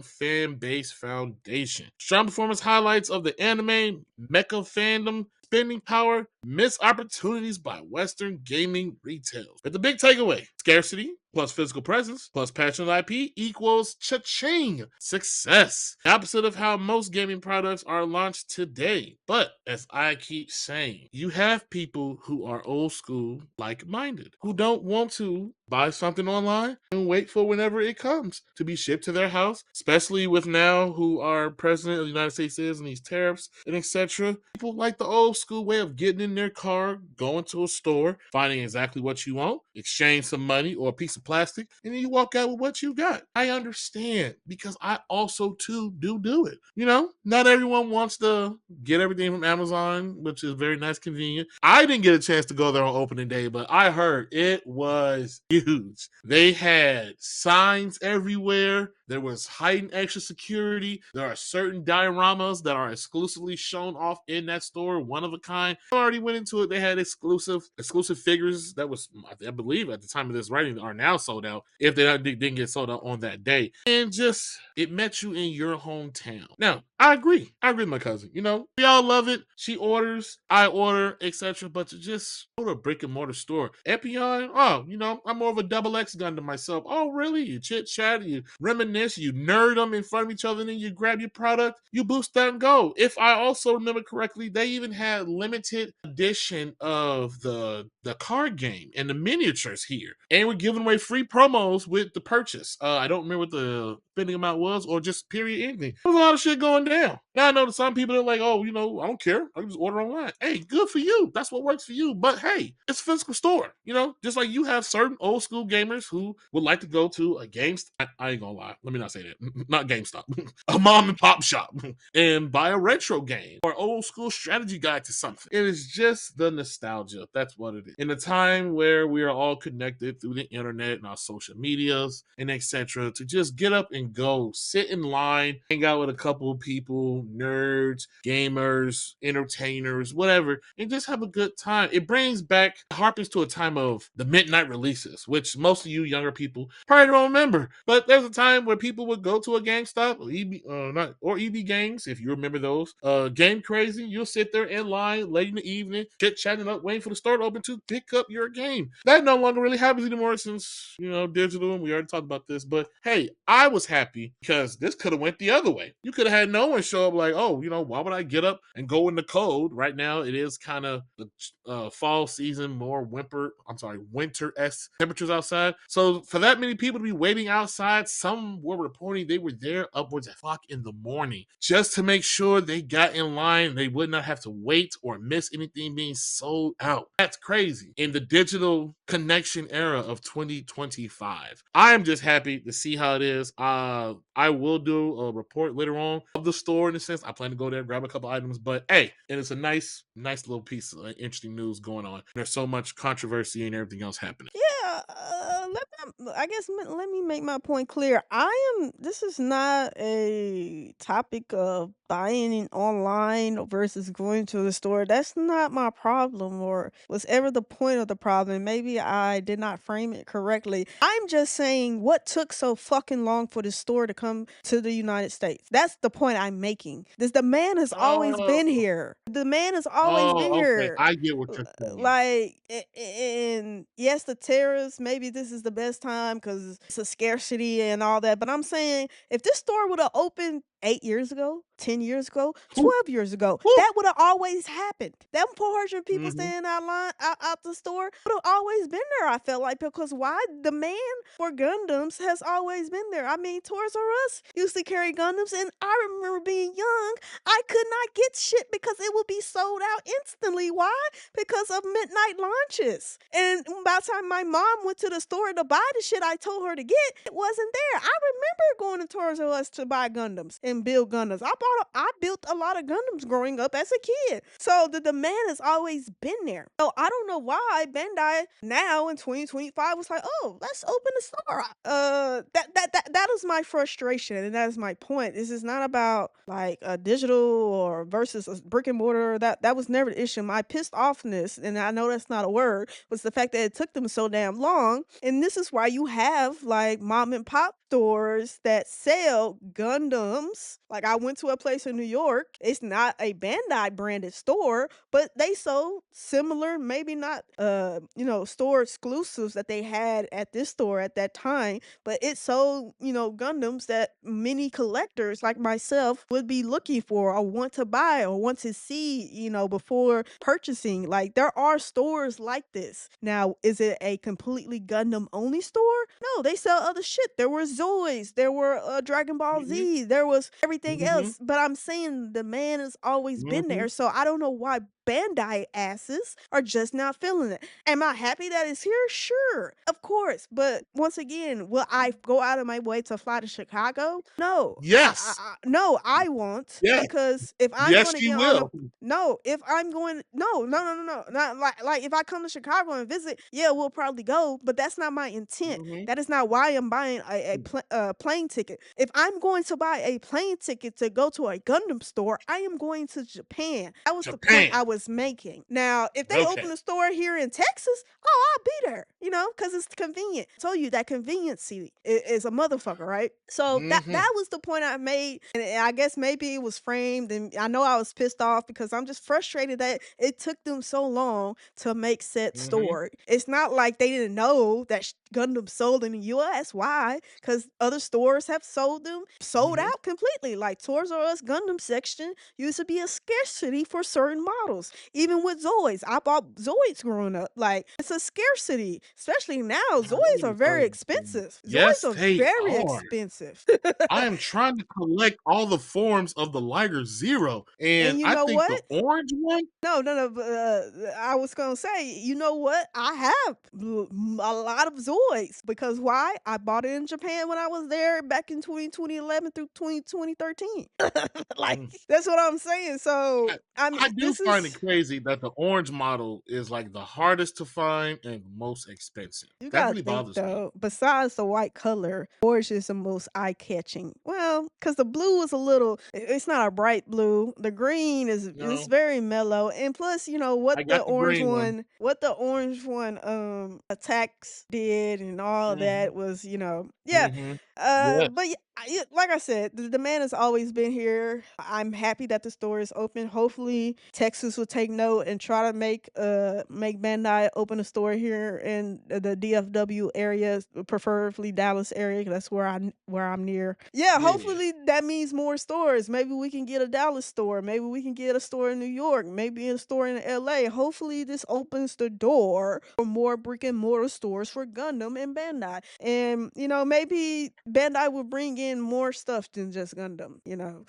fan base foundation. Strong performance highlights of the anime, mecha fandom, spending power, missed opportunities by Western gaming retail. But the big takeaway: scarcity plus physical presence plus passionate IP equals cha-ching success. The opposite of how most gaming products are launched today. But as I keep saying, you have people who are old school, like-minded, who don't want to buy something online and wait for whenever it comes to be shipped to their house, especially with now who our president of the United States is and these tariffs and etc. People like the old school way of getting in their car, going to a store, finding exactly what you want, exchange some money or a piece of plastic, and then you walk out with what you got. I understand, because I also too do it. You know, not everyone wants to get everything from Amazon, which is very nice, convenient. I didn't get a chance to go there on opening day, but I heard it was huge. They had signs everywhere. There was heightened extra security. There are certain dioramas that are exclusively shown off in that store, one of a kind. I already went into it. They had exclusive figures that was, I believe, at the time of this writing, are now sold out, if they didn't get sold out on that day. And just, it met you in your hometown. Now, I agree with my cousin. You know, we all love it. She orders, I order, etc. But to just go to a brick and mortar store, Epion, oh, you know, I'm more of a double X Gundam myself. Oh, really? You chit chat, you reminisce, you nerd them in front of each other, and then you grab your product, you boost that and go. If I also remember correctly, they even had limited edition of the card game and the miniatures here, and we're giving away free promos with the purchase. I don't remember what the spending amount was, or just period anything. There was a lot of shit going down. Now I know that some people are like, oh, I don't care. I can just order online. Hey, good for you. That's what works for you. But hey, it's a physical store. Just like you have certain old school gamers who would like to go to a GameStop. I ain't gonna lie. Let me not say that. Not GameStop. A mom and pop shop and buy a retro game or old school strategy guide to something. It is just the nostalgia. That's what it is. In a time where we are all connected through the internet and our social medias and etc., to just get up and go, sit in line, hang out with a couple of people, nerds, gamers, entertainers, whatever, and just have a good time. It brings back, harpens to a time of the midnight releases, which most of you younger people probably don't remember. But there's a time where people would go to a GameStop or EB Games, if you remember those. Game Crazy, you'll sit there in line late in the evening, chit chatting up, waiting for the store to open to pick up your game. That no longer really happens anymore since digital, and we already talked about this. But hey, I was happy because this could have went the other way. You could have had no one show up like, oh, why would I get up and go in the cold? Right now, it is kind of the fall season, more winter-esque temperatures outside. So for that many people to be waiting outside, some were reporting they were there upwards at 5 in the morning just to make sure they got in line. They would not have to wait or miss anything being sold out. That's crazy. In the digital connection era of 2025, I am just happy to see how it is. I will do a report later on of the store in a sense. I plan to go there, grab a couple items, but hey, and it's a nice little piece of interesting news going on. There's so much controversy and everything else happening. Yeah, I guess let me make my point clear. This is not a topic of buying it online versus going to the store. That's not my problem or was ever the point of the problem. Maybe I did not frame it correctly. I'm just saying what took so fucking long for the store to come to the United States. That's the point I'm making. The man has always been Oh, here. The man has always been okay. here. I get what you're saying. Like, and yes, the tariffs, maybe this is the best time because it's a scarcity and all that. But I'm saying if this store would have opened 8 years ago, 10 years ago, Whew, 12 years ago, whew. that would have always happened. Them 400 people Mhm. standing out the store would have always been there, I felt like, because why? The man for Gundams has always been there. I mean, Toys R Us used to carry Gundams, and I remember being young, I could not get shit because it would be sold out instantly. Why? Because of midnight launches. And by the time my mom went to the store to buy the shit I told her to get, it wasn't there. I remember going to Toys R Us to buy Gundams and build Gundams. I built a lot of Gundams growing up as a kid. So the demand has always been there. So I don't know why Bandai now in 2025 was like, oh, let's open the store. That is my frustration, and that is my point. This is not about like a digital or versus a brick and mortar. That was never the issue. My pissed offness, and I know that's not a word, was the fact that it took them so damn long. And this is why you have like mom and pop stores that sell Gundams. Like I went to a place in New York. It's not a Bandai branded store, but they sold similar, maybe not store exclusives that they had at this store at that time, but it sold, Gundams that many collectors like myself would be looking for or want to buy or want to see, before purchasing. Like there are stores like this. Now, is it a completely Gundam only store? No, they sell other shit. There were Zoids, there were Dragon Ball Mhm. Z, there was everything Mhm. else. But I'm saying the man has always been Mhm. there. So I don't know why Bandai asses are just not feeling it. Am I happy that it's here? Sure, of course. But once again, will I go out of my way to fly to Chicago? No. Yes. No, I won't, Yes. because if I'm Yes, going to you get on a will. no, if I'm going no, no, no, no, no, not like if I come to Chicago and visit, yeah, we'll probably go, but that's not my intent. Mhm. That is not why I'm buying a plane ticket. If I'm going to buy a plane ticket to go to a Gundam store, I am going to Japan. That was the point Japan. I was making. Now, if they Okay. open a store here in Texas, oh, I'll be there, because it's convenient. I told you that conveniency is a motherfucker, right? So Mhm. that was the point I made, and I guess maybe it was framed, and I know I was pissed off because I'm just frustrated that it took them so long to make said Mhm. store. It's not like they didn't know that Gundam sold in the US. Why? Because other stores have sold Mhm. out completely. Like Toys R Us Gundam section used to be a scarcity for certain models. shelves. Even with Zoids, I bought Zoids growing up. Like, it's a scarcity, especially now. I Zoids are haven't very heard of expensive. Zoids Yes, are they very are. expensive. I am trying to collect all the forms of the Liger Zero, and And you I know think the what? orange one. No, but, I was gonna say, you know what? I have a lot of Zoids because why? I bought it in Japan when I was there back in 2011 through 2013. Like, Mm. that's what I'm saying. So, I, I I mean, do this find it is crazy that the orange model is like the hardest to find and most expensive. you That gotta really think bothers me. though, besides the white color, orange is the most eye-catching. Well, because the blue is a little it's not a bright blue. The green is No, very mellow, and plus, I got the green one. what the orange one, attacks did and all Hmm. that was, yeah. Hmm. Yes. But like I said, the demand has always been here. I'm happy that the store is open. Hopefully, Texas will take note and try to make Bandai open a store here in the DFW area, preferably Dallas area. 'Cause that's where I'm near. Yeah, Yeah. hopefully that means more stores. Maybe we can get a Dallas store. Maybe we can get a store in New York. Maybe a store in LA. Hopefully this opens the door for more brick and mortar stores for Gundam and Bandai. And maybe Bandai will bring in more stuff than just Gundam.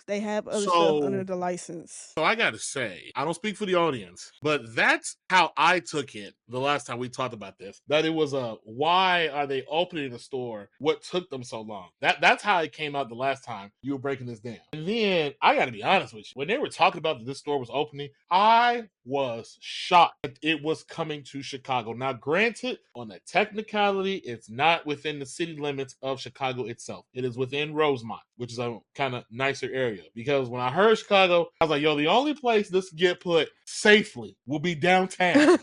They have other stuff under So the license. So I gotta say, I don't speak for the audience, but that's how I took it the last time we talked about this. That it was a why are they opening the store? What took them so long? That's how it came out the last time you were breaking this down. And then I gotta be honest with you, when they were talking about that this store was opening, I was shocked that it was coming to Chicago. Now, granted, on the technicality, it's not within the city limits of Chicago itself. It is within Rosemont, which is a kind of nicer area. Because when I heard Chicago, I was like, yo, the only place this can get put safely will be downtown.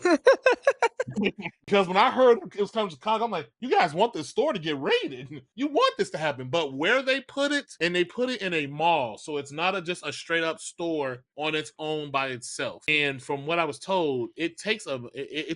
Because when I heard it was coming to Chicago, I'm like, you guys want this store to get raided. You want this to happen. But where they put it, and they put it in a mall. So it's not just a straight up store on its own by itself. And from what I was told, it's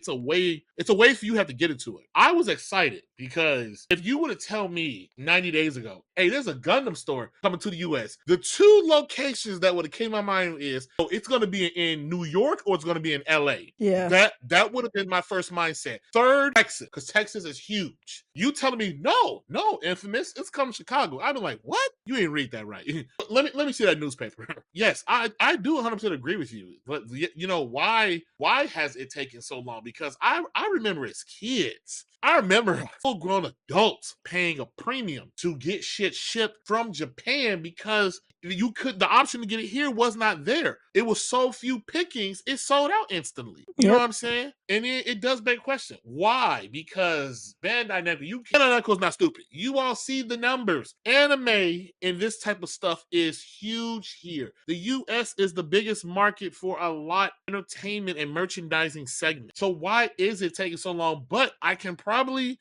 a way for you have to get into it. I was excited because if you were to tell me 90 days ago, hey, there's a Gundam store coming to the US, the two locations that would have came to my mind is, oh, it's going to be in New York or it's going to be in LA. Yeah. That would have been my first mindset. Third, Texas, because Texas is huge. You telling me no, Infamous, it's coming to Chicago. I'd be like, what? You ain't read that right. let me see that newspaper. Yes, I do 100% agree with you. But why has it taken so long? Because I remember as kids, I remember full-grown adults paying a premium to get shit shipped from Japan because the option to get it here was not there. It was so few pickings, it sold out instantly. You know what Yep. I'm saying? And it does beg a question. Why? Because Bandai Namco is not stupid. You all see the numbers. Anime and this type of stuff is huge here. The US is the biggest market for a lot of entertainment and merchandising segment. So why is it taking so long? But I can probably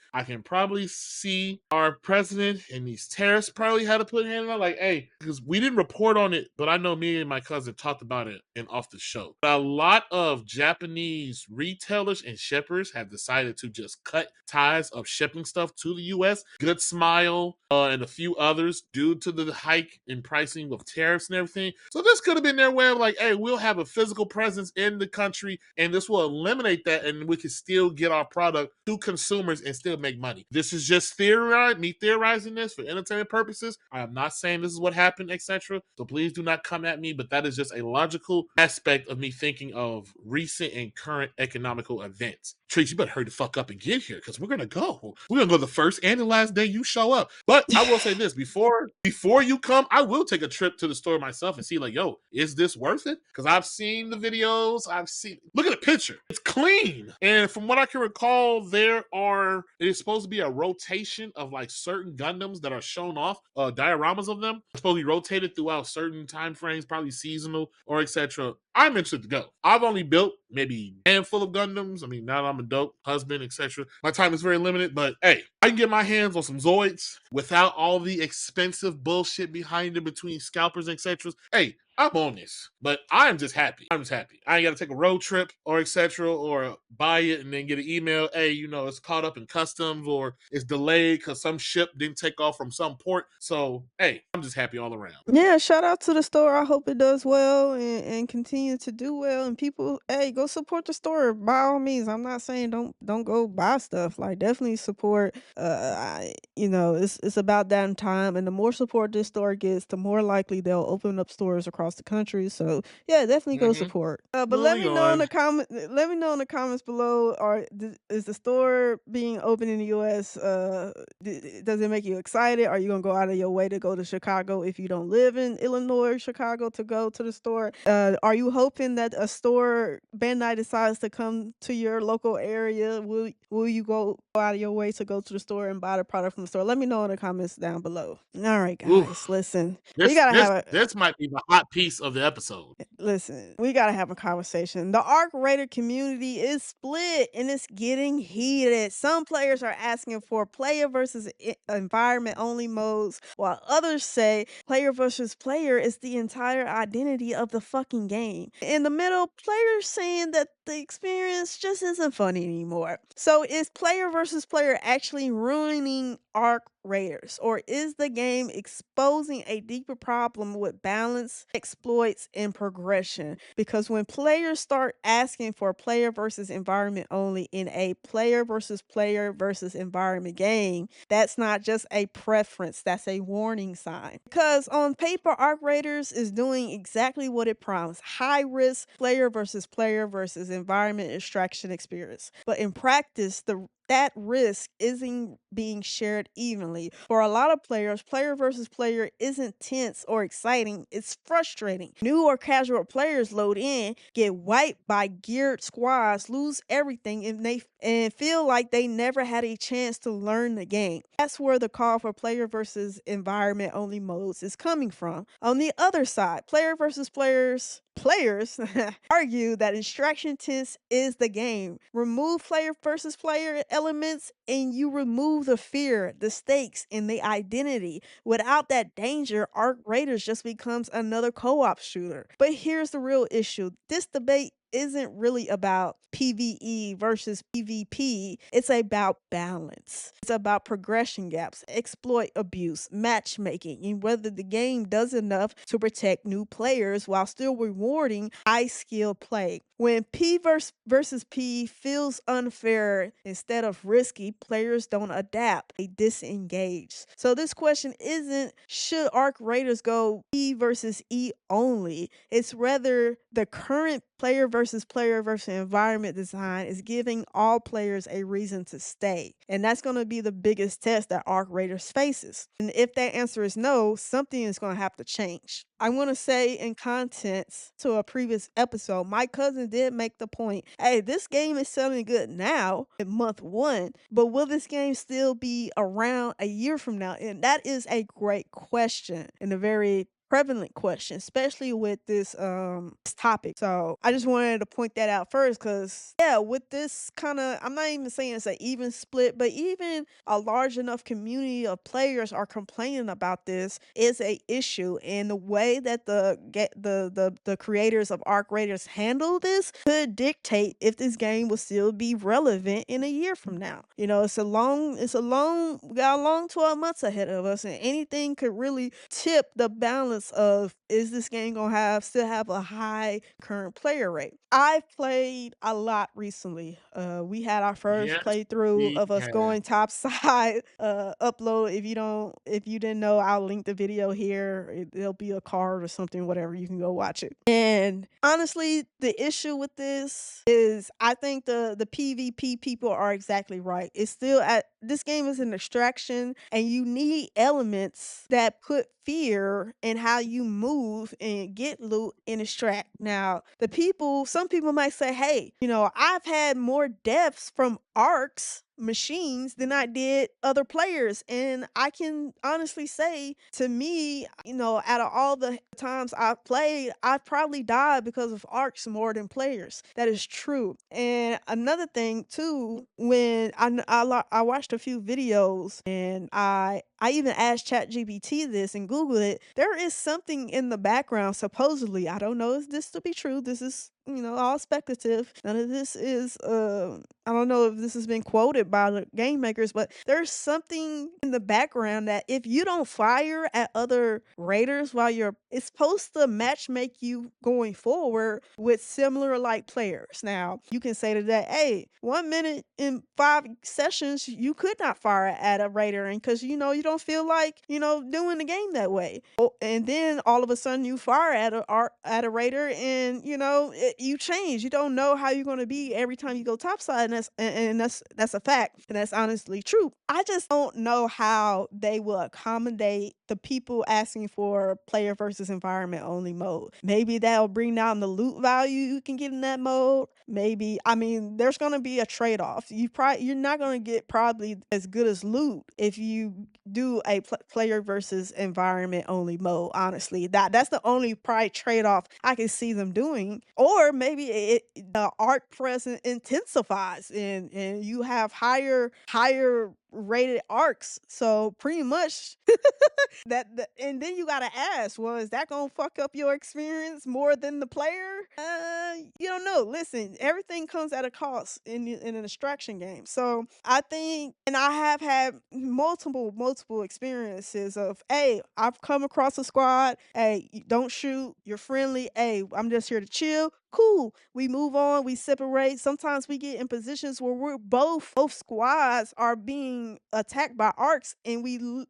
see our president and these terrorists probably had to put hand on like, hey, because we didn't report on it, but I know me and my cousin talked about it and off the show. A lot of Japanese retailers and shippers have decided to just cut ties of shipping stuff to the US. Good Smile and a few others due to the hike in pricing of tariffs and everything. So this could have been their way of like, hey, we'll have a physical presence in the country and this will eliminate that and we can still get our product to consumers and still make money. This is just me theorizing this for entertainment purposes. I am not saying this is what happened, etc. So please do not come at me, but that is just a logical aspect of me thinking of recent and current economical events. Trees, you better hurry the fuck up and get here because we're gonna go. We're gonna go the first and the last day you show up. But I will say this before you come, I will take a trip to the store myself and see like, yo, is this worth it? Because I've seen the videos. Look at the picture. It's clean. And from what I can recall, it is supposed to be a rotation of like certain Gundams that are shown off, dioramas of them. It's supposed to be rotated throughout certain time frames, probably seasonal or etc. I'm interested to go. I've only built maybe a handful of Gundams. I mean, now that I'm an adult, husband, etc. My time is very limited, but hey, I can get my hands on some Zoids without all the expensive bullshit behind it between scalpers, etc. Hey, I'm on this, but I'm just happy. I'm just happy. I ain't got to take a road trip or etc. or buy it and then get an email. Hey, it's caught up in customs or it's delayed because some ship didn't take off from some port. So, hey, I'm just happy all around. Yeah, shout out to the store. I hope it does well and continue to do well. And people, hey, go support the store by all means. I'm not saying don't go buy stuff. Like definitely support. It's about that time, and the more support this store gets, the more likely they'll open up stores across the country. So yeah, definitely go Mm-hmm. support. But let Moving me know in on. the comment. Let me know in the comments below. Is the store being open in the U.S. Does it make you excited? Are you gonna go out of your way to go to Chicago if you don't live in Illinois or Chicago to go to the store? Are you hoping that a store Bandai decides to come to your local area? Will you go out of your way to go to the store and buy the product from the store? Let me know in the comments down below. All right, Ooh, guys, listen. We this gotta this have a this might be the hot piece of the episode. Listen, we gotta have a conversation. The Arc Raider community is split and it's getting heated. Some players are asking for player versus environment only modes, while others say player versus player is the entire identity of the fucking game. In the middle, players saying that the experience just isn't fun anymore. So is player versus player actually ruining Arc Raiders, or is the game exposing a deeper problem with balance, exploits, and progression? Because when players start asking for player versus environment only in a player versus environment game, that's not just a preference, that's a warning sign. Because on paper, Arc Raiders is doing exactly what it promised: high risk player versus environment extraction experience. But in practice, that risk isn't being shared evenly. For a lot of players, player versus player isn't tense or exciting, it's frustrating. New or casual players load in, get wiped by geared squads, lose everything, and feel like they never had a chance to learn the game. That's where the call for player versus environment only modes is coming from. On the other side, player versus players argue that instruction tense is the game. Remove player versus player elements and you remove the fear, the stakes, and the identity. Without that danger, Arc Raiders just becomes another co-op shooter. But here's the real issue. This debate isn't really about PvE versus PvP. It's about balance. It's about progression gaps, exploit abuse, matchmaking, and whether the game does enough to protect new players while still rewarding high skill play. When versus P feels unfair instead of risky, players don't adapt, they disengage. So this question isn't should Arc Raiders go P versus E only. It's rather the current player versus environment design is giving all players a reason to stay. And that's going to be the biggest test that Arc Raiders faces. And if that answer is no, something is going to have to change. I want to say in contents to a previous episode, my cousin did make the point, hey, this game is selling good now in month one, but will this game still be around a year from now? And that is a great question and a very prevalent question, especially with this topic. So I just wanted to point that out first because yeah, with this kind of, I'm not even saying it's an even split, but even a large enough community of players are complaining about this is a issue. And the way that the creators of Arc Raiders handle this could dictate if this game will still be relevant in a year from now. We got a long 12 months ahead of us, and anything could really tip the balance of is this game gonna still have a high current player rate. I've played a lot recently. We had our first Yes, playthrough we of us have. going topside. Upload if you didn't know, I'll link the video here. There'll be a card or something, whatever. You can go watch it. And honestly, the issue with this is I think the PvP people are exactly right. It's still at this game is an extraction, and you need elements that put fear in how you move and get loot and extract. Now, some people might say, hey, I've had more deaths from arcs machines than I did other players. And I can honestly say, to me, out of all the times I've played, I've probably died because of arcs more than players. That is true. And another thing too, when I watched a few videos and I even asked ChatGPT this and Googled it. There is something in the background, supposedly. I don't know if this to be true. This is, all speculative. None of this is, I don't know if this has been quoted by the game makers, but there's something in the background that if you don't fire at other raiders while it's supposed to match make you going forward with similar like players. Now, you can say to that, hey, 1 minute in 5 sessions, you could not fire at a raider, and because you don't feel like, doing the game that way. Oh, and then all of a sudden you fire at a raider, and you change. You don't know how you're gonna be every time you go topside, and that's a fact, and that's honestly true. I just don't know how they will accommodate the people asking for player versus environment only mode. Maybe that'll bring down the loot value you can get in that mode. Maybe, I mean, there's gonna be a trade-off. You're not gonna get probably as good as loot if you do a player versus environment only mode. Honestly, that's the only probably trade-off I can see them doing. Or maybe the art present intensifies, and you have higher rated arcs. So pretty much and then you gotta ask, well, is that gonna fuck up your experience more than the player? You don't know. Listen, everything comes at a cost in an extraction game. So I think, and I have had multiple experiences of, hey, I've come across a squad. Hey, don't shoot. You're friendly. Hey, I'm just here to chill. Cool. We move on. We separate. Sometimes we get in positions where we're both squads are being attacked by arcs, and we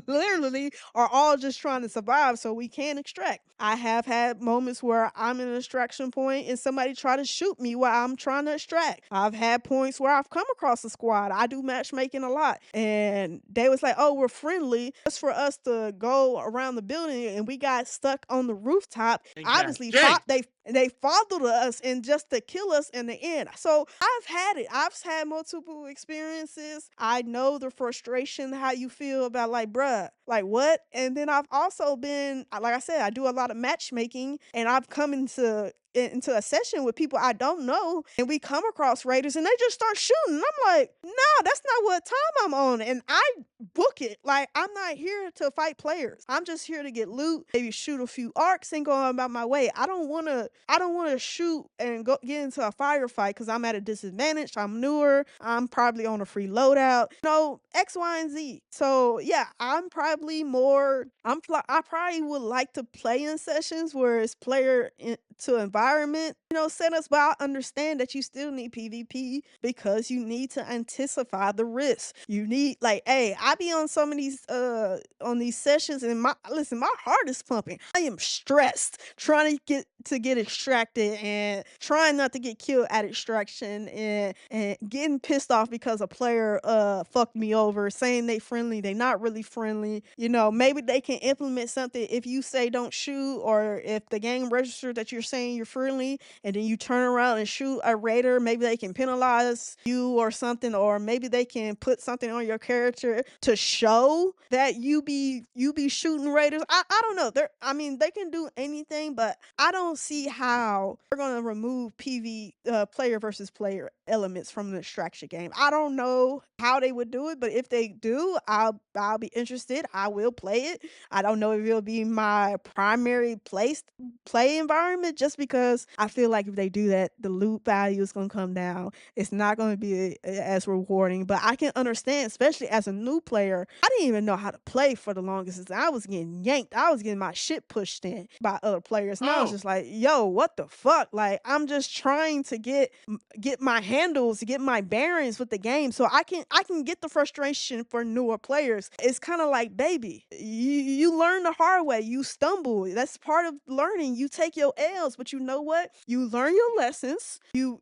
literally are all just trying to survive so we can extract. I have had moments where I'm in an extraction point and somebody try to shoot me while I'm trying to extract. I've had points where I've come across a squad. I do matchmaking a lot, and they was like, "Oh, we're friendly." Just for us to go around the building, and we got stuck on the rooftop. And got Obviously, janked. they followed us and just to kill us in the end. So I've had it. I've had multiple experiences. I know the frustration, how you feel about like, bruh, like what? And then I've also been, like I said, I do a lot of matchmaking, and I've come into a session with people I don't know, and we come across raiders and they just start shooting. And I'm like, no, that's not what time I'm on. And I book it. Like, I'm not here to fight players. I'm just here to get loot, maybe shoot a few arcs and go about my way. I don't wanna shoot and go get into a firefight because I'm at a disadvantage. I'm newer. I'm probably on a free loadout. No, X, Y, and Z. So yeah, I'm probably more I probably would like to play in sessions where it's to environment, setups, but I understand that you still need PvP because you need to anticipate the risks. You need, like, hey, I be on some of these on these sessions, and my heart is pumping. I am stressed trying to get extracted and trying not to get killed at extraction, and getting pissed off because a player fucked me over, saying they friendly, they not really friendly. Maybe they can implement something if you say don't shoot, or if the game registers that you're saying you're friendly and then you turn around and shoot a raider, maybe they can penalize you or something, or maybe they can put something on your character to show that you be shooting raiders. I don't know. They can do anything, but I don't see how they're gonna remove player versus player elements from the extraction game. I don't know how they would do it, but if they do, I'll be interested. I will play it. I don't know if it'll be my primary play environment, just because I feel like if they do that, the loot value is gonna come down. It's not gonna be as rewarding. But I can understand, especially as a new player, I didn't even know how to play for the longest. I was getting yanked. I was getting my shit pushed in by other players, and I was Oh, just like, "Yo, what the fuck?" Like, I'm just trying to get my handles, get my bearings with the game, so I can get the frustration for newer players. It's kind of like, baby, you learn the hard way. You stumble. That's part of learning. You take your L's. else. But you know what? You learn your lessons. You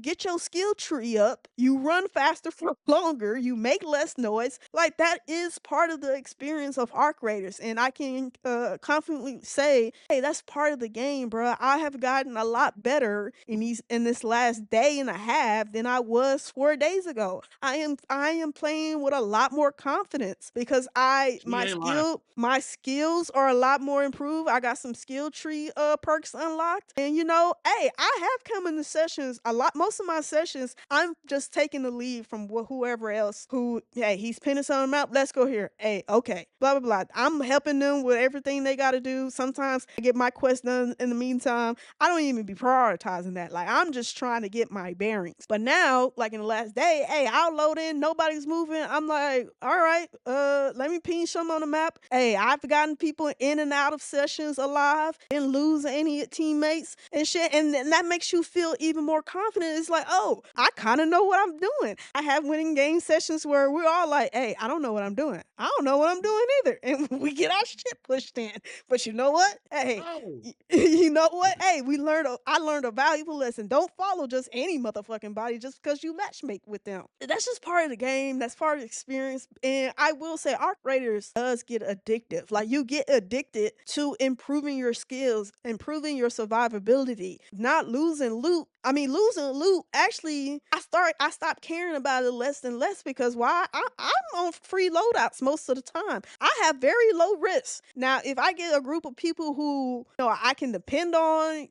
get your skill tree up. You run faster for longer. You make less noise. Like that is part of the experience of arc raiders, and I can confidently say, hey, that's part of the game, bro. I have gotten a lot better in this last day and a half than I was 4 days ago. I am playing with a lot more confidence because I She my ain't lying. skills are a lot more improved. I got some skill tree perks unlocked. And hey, I have come into sessions a lot. Most of my sessions, I'm just taking the lead from whoever else who, hey, he's pinning something out. Let's go here. Hey, okay. Blah blah blah. I'm helping them with everything they gotta do. Sometimes I get my quest done in the meantime. I don't even be prioritizing that. Like I'm just trying to get my bearings. But now, like in the last day, hey, I'll load in, nobody's moving. I'm like, all right, let me ping some on the map. Hey, I've gotten people in and out of sessions alive, didn't lose any teammates and shit. And then that makes you feel even more confident. It's like, oh, I kind of know what I'm doing. I have winning game sessions where we're all like, hey, I don't know what I'm doing. I don't know what I'm doing either. And we get our shit pushed in. But you know what? Hey, Oh, you know what? Hey, I learned a valuable lesson. Don't follow just any motherfucking body just because you matchmake with them. That's just part of the game. That's part of the experience. And I will say Arc Raiders does get addictive. Like you get addicted to improving your skills, improving your survivability, not losing loot. I mean, losing loot. Actually, I stopped caring about it less and less because why? I'm on free loadouts most of the time. I have very low risk. Now, if I get a group of people who I can depend on,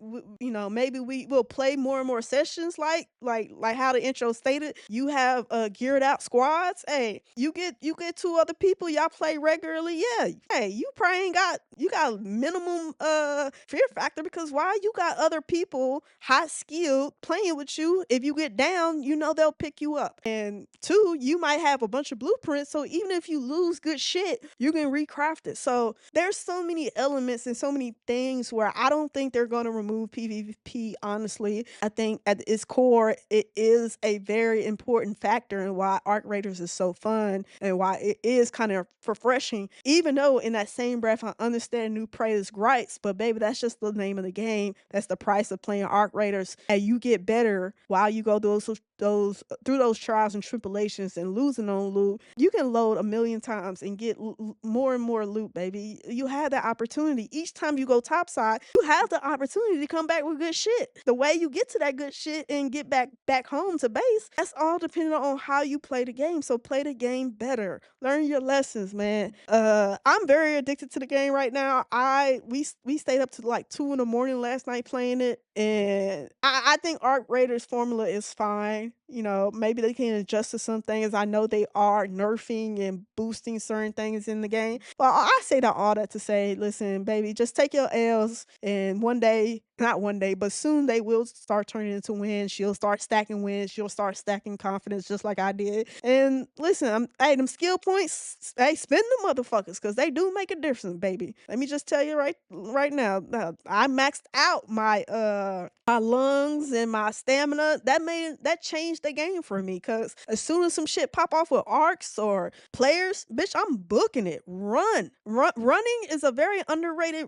maybe we will play more and more sessions like how the intro stated. You have geared out squads. Hey, you get two other people, y'all play regularly. Yeah. Hey, you probably ain't got you got minimum fear factor because why? You got other people high skilled playing with you. If you get down, they'll pick you up. And two, you might have a bunch of blueprints. So even if you lose good shit, you can recraft it. So there's so many elements and so many things where I don't think they're going to remove PvP, honestly. I think at its core, it is a very important factor in why Arc Raiders is so fun and why it is kind of refreshing. Even though in that same breath, I understand new players' gripes, but baby, that's just the name of the game. That's the price of playing Arc Raiders. And you get better while you go through those trials and tribulations and losing on loot. You can load a million times and get more and more loot, baby. You have that opportunity. Each time you go topside, you have the opportunity to come back with good shit. The way you get to that good shit and get back home to base, that's all depending on how you play the game. So play the game better. Learn your lessons, man. I'm very addicted to the game right now. We stayed up to like 2 in the morning last night playing it, and I think Arc Raiders formula is fine. Maybe they can adjust to some things. I know they are nerfing and boosting certain things in the game. But I say that all that to say, listen, baby, just take your L's, and one day, not one day, but soon they will start turning into wins. She'll start stacking wins. She'll start stacking confidence just like I did. And listen, hey, them skill points, hey, spend them motherfuckers because they do make a difference, baby. Let me just tell you right now, I maxed out my lungs and my stamina. That changed the game for me because as soon as some shit pop off with arcs or players, bitch, I'm booking it. Running is a very underrated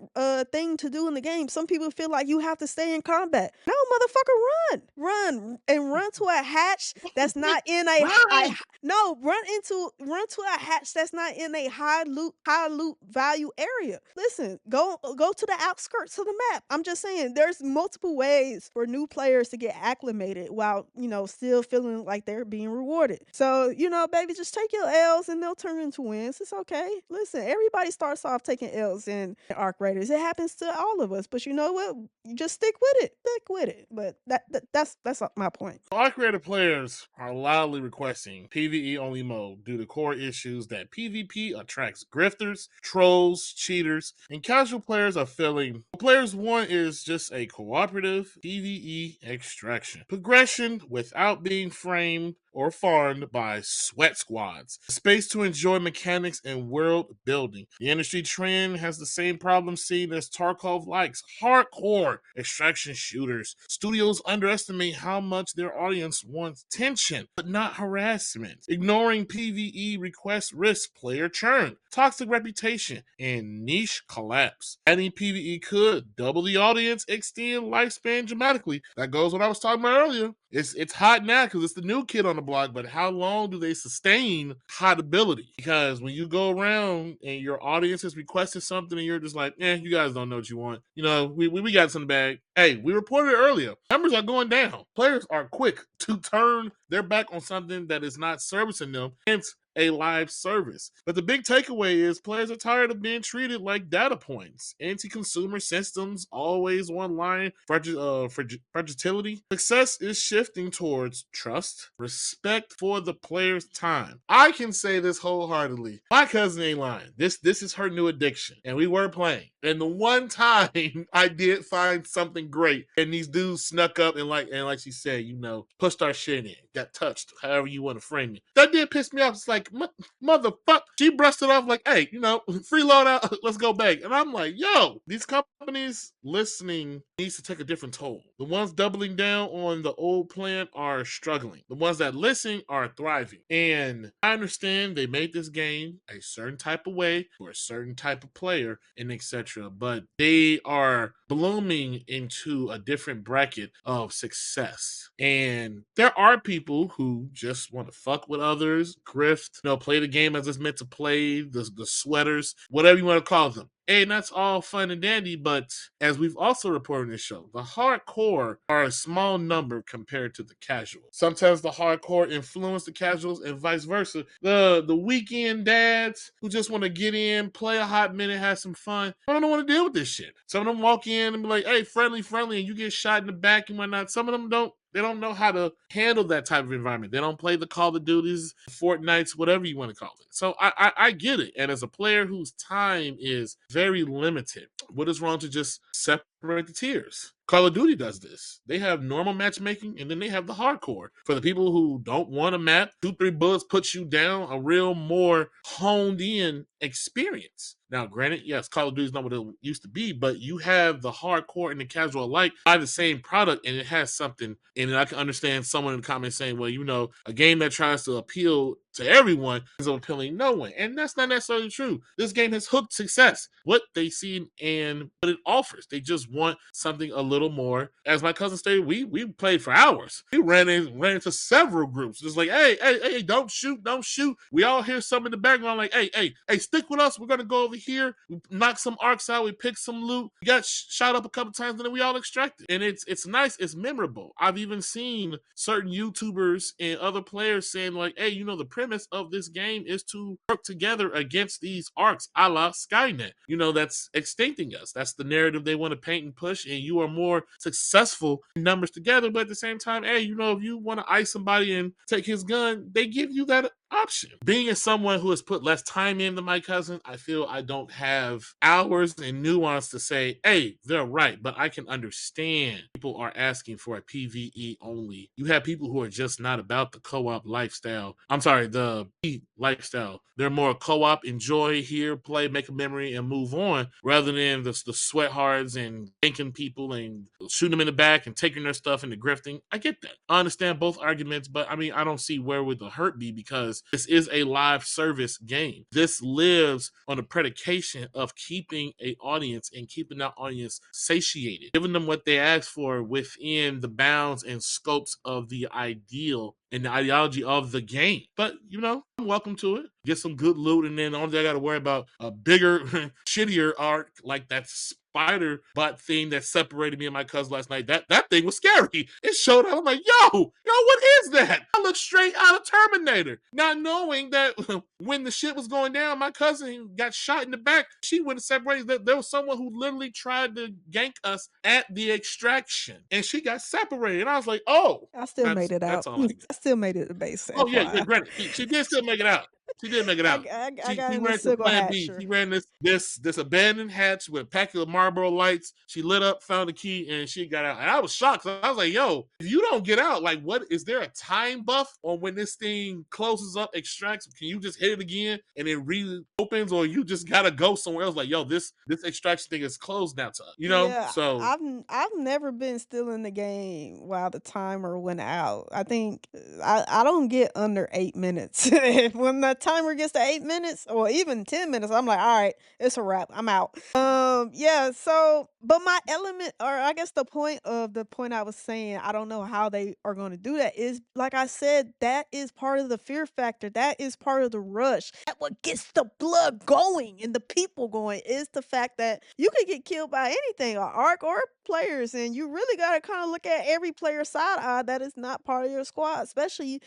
thing to do in the game. Some people feel like you have to stay in combat. No, motherfucker, run to a hatch that's not in a right. no, run to a hatch that's not in a high loot value area. Listen, go to the outskirts of the map. I'm just saying there's multiple ways for new players to get acclimated while, still feeling like they're being rewarded. So, baby, just take your L's and they'll turn into wins. It's okay. Listen, everybody starts off taking L's in Arc Raiders. It happens to all of us, but you know what? You just stick with it. Stick with it. But that's my point. Our creative players are loudly requesting PvE only mode due to core issues that PvP attracts grifters, trolls, cheaters, and casual players are feeling. What players want is just a cooperative PvE extraction. Progression without being framed or farmed by sweat squads. Space to enjoy mechanics and world building. The industry trend has the same problem seen as Tarkov likes hardcore extraction shooters. Studios underestimate how much their audience wants tension, but not harassment. Ignoring PvE requests risk player churn, toxic reputation, and niche collapse. Adding PvE could double the audience, extend lifespan dramatically. That goes what I was talking about earlier. It's hot now because it's the new kid on the block, but how long do they sustain hot ability? Because when you go around and your audience is requesting something and you're just like, you guys don't know what you want. You know, we got some bag. Hey, we reported it earlier. Numbers are going down. Players are quick to turn their back on something that is not servicing them. Hence, a live service. But the big takeaway is players are tired of being treated like data points. Anti-consumer systems, always online fragility. Success is shifting towards trust, respect for the player's time. I can say this wholeheartedly. My cousin ain't lying. This is her new addiction, and we were playing. And the one time I did find something great, and these dudes snuck up and like she said, pushed our shit in, got touched, however you want to frame it. That did piss me off. It's like, motherfucker. She brushed it off like, hey, free loadout, let's go back. And I'm like, yo, these companies listening needs to take a different toll. The ones doubling down on the old plan are struggling. The ones that listen are thriving. And I understand they made this game a certain type of way for a certain type of player and etc. But they are blooming into a different bracket of success. And there are people who just want to fuck with others, grift, play the game as it's meant to play, the sweaters, whatever you want to call them. And that's all fun and dandy, but as we've also reported in this show, the hardcore are a small number compared to the casuals. Sometimes the hardcore influence the casuals and vice versa. The weekend dads who just want to get in, play a hot minute, have some fun, I don't want to deal with this shit. Some of them walk in and be like, hey, friendly, and you get shot in the back and whatnot. Some of them don't. They don't know how to handle that type of environment. They don't play the Call of Duties, Fortnites, whatever you want to call it. So I get it. And as a player whose time is very limited, what is wrong to just separate the tiers? Call of Duty does this. They have normal matchmaking, and then they have the hardcore. For the people who don't want a map, 2-3 bullets puts you down, a real more honed in experience. Now, granted, yes, Call of Duty is not what it used to be, but you have the hardcore and the casual alike buy the same product, and it has something. And I can understand someone in the comments saying, well, a game that tries to appeal to everyone is appealing no one. And that's not necessarily true. This game has hooked success. What they see and what it offers. They just want something a little more. As my cousin stated, we played for hours. We ran into several groups. Just like, hey, don't shoot. We all hear something in the background like, hey, stick with us. We're going to go over here. We knock some arcs out. We pick some loot. We got shot up a couple times and then we all extracted. And it's nice. It's memorable. I've even seen certain YouTubers and other players saying like, hey, the premise of this game is to work together against these arcs a la Skynet. That's extincting us. That's the narrative they want to paint and push, and you are more successful in numbers together. But at the same time, hey, if you want to ice somebody and take his gun, they give you that option. Being as someone who has put less time into my cousin, I feel I don't have hours and nuance to say, hey, they're right, but I can understand people are asking for a PvE only. You have people who are just not about the co-op lifestyle. I'm sorry, the lifestyle. They're more co-op, enjoy here, play, make a memory, and move on, rather than the sweat hards and thanking people and shooting them in the back and taking their stuff into grifting. I get that. I understand both arguments, but I don't see where would the hurt be, because this is a live service game. This lives on the predication of keeping an audience and keeping that audience satiated, giving them what they ask for within the bounds and scopes of the ideal and the ideology of the game. But, I'm welcome to it. Get some good loot, and then all I got to worry about a bigger, shittier arc like that spider butt thing that separated me and my cousin last night. That thing was scary. It showed up. I'm like, yo, what is that? I looked straight out of Terminator, not knowing that when the shit was going down, my cousin got shot in the back. She wouldn't separate. That there was someone who literally tried to gank us at the extraction, and she got separated. And I was like, oh, I still made it out. that's all I got. I still made it to base. Oh yeah, FYI. granted, she did still make it out. She did make it out. I got She in the ran to single Plan B. hatcher. She ran this abandoned hatch with a pack of Marlboro lights. She lit up, found the key, and she got out. And I was shocked. I was like, "Yo, if you don't get out, like, what is there a time buff on when this thing closes up, extracts? Can you just hit it again and it reopens, or you just gotta go somewhere else? Like, yo, this extraction thing is closed now to us, you know? Yeah, So I've never been still in the game while the timer went out. I think I don't get under 8 minutes. When the timer gets to 8 minutes or even 10 minutes, I'm like, all right, it's a wrap. I'm out. Yeah. So, but my element, or I guess the point I was saying, I don't know how they are going to do that. Is like I said, that is part of the fear factor. That is part of the rush. That what gets the blood going and the people going is the fact that you could get killed by anything, or arc or players, and you really gotta kind of look at every player side eye that is not part of your squad, especially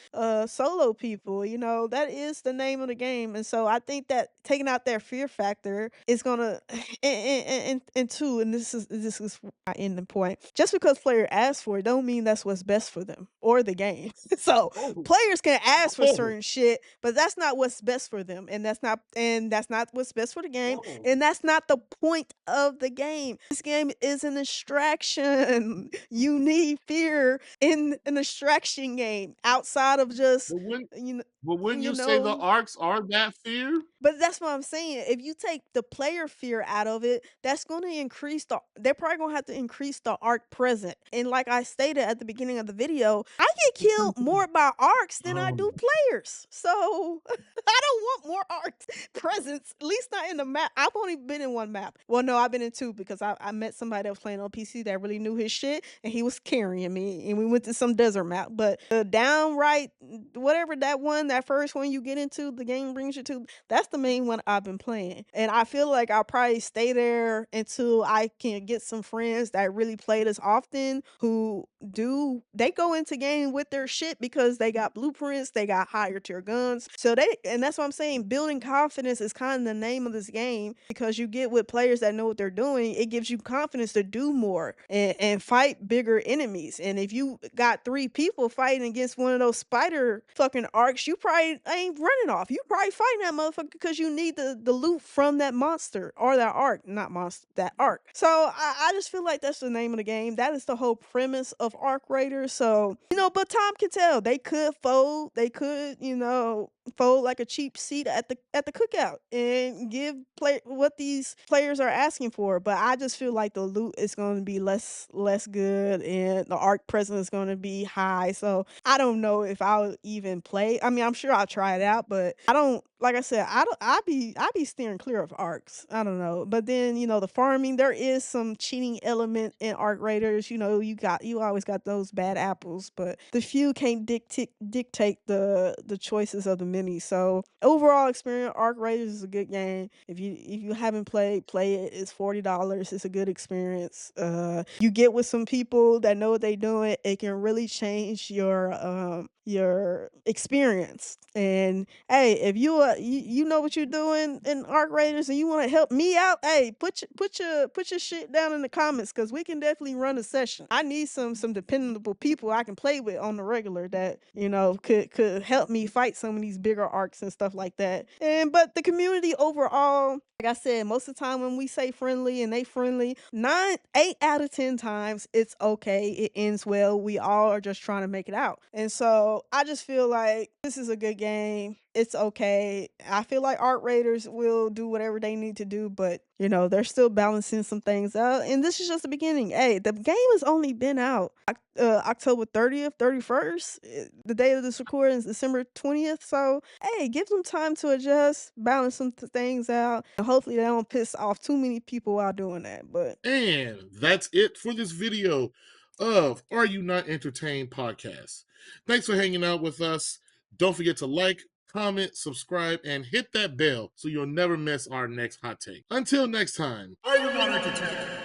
solo people. You know, that is the name of the game. And so I think that taking out their fear factor is gonna and two, and this is my ending point. Just because player asks for it don't mean that's what's best for them or the game. So oh, players can ask for oh, certain shit, but that's not what's best for them, and that's not what's best for the game, whoa. and that's not the point of the game. This game is an distraction. You need fear in an distraction game outside of just But when you know but when you you say the know arcs are that fear, but that's what I'm saying. If you take the player fear out of it, that's going to increase they're probably going to have to increase the arc present. And like I stated at the beginning of the video, I get killed more by arcs than I do oh, players. So I don't want more arcs presence, at least not in the map. I've only been in one map. Well, no, I've been in two because I met somebody that was playing on PC that really knew his shit and he was carrying me. And we went to some desert map. But the downright, whatever that first one you get into, the game brings you to, that's the main one I've been playing. And I feel like I'll probably stay there until I can get some friends that really play this often who they go into game with their shit because they got blueprints, they got higher tier guns. So and that's what I'm saying, building confidence is kind of the name of this game because you get with players that know what they're doing, it gives you confidence to do more and fight bigger enemies. And if you got 3 people fighting against one of those spider fucking arcs, you probably ain't running off. You probably fighting that motherfucker because you need the loot from that monster or that arc, not monster, that arc. So I just feel like that's the name of the game. That is the whole premise of Arc Raiders. So, but time can tell. They could fold. They could, fold like a cheap seat at the cookout and give play what these players are asking for. But I just feel like the loot is going to be less good and the arc presence is going to be high. So I don't know if I'll even play. I mean, I'm sure I'll try it out, but I don't. Like I said, I be steering clear of arcs. I don't know, but then the farming, there is some cheating element in Arc Raiders. You always got those bad apples, but the few can't dictate the choices of the many. So overall experience, Arc Raiders is a good game. If you haven't played, play it. It's $40. It's a good experience. You get with some people that know what they doing. It can really change your experience. And hey, if you know what you're doing in Arc Raiders and you want to help me out, hey, put your shit down in the comments because we can definitely run a session. I need some dependable people I can play with on the regular that could help me fight some of these bigger arcs and stuff like that. And but the community overall, like I said, most of the time when we say friendly and they friendly, 8 out of 10 times it's okay. It ends well. We all are just trying to make it out. And so I just feel like this is a good game. It's okay. I feel like Art Raiders will do whatever they need to do, but they're still balancing some things out. And this is just the beginning. Hey, the game has only been out October 30th, 31st. The date of this recording is December 20th. So, hey, give them time to adjust, balance some things out. And hopefully they don't piss off too many people while doing that. But and that's it for this video of Are You Not Entertained podcast. Thanks for hanging out with us. Don't forget to like, comment, subscribe, and hit that bell so you'll never miss our next hot take. Until next time, Are You Not Entertained?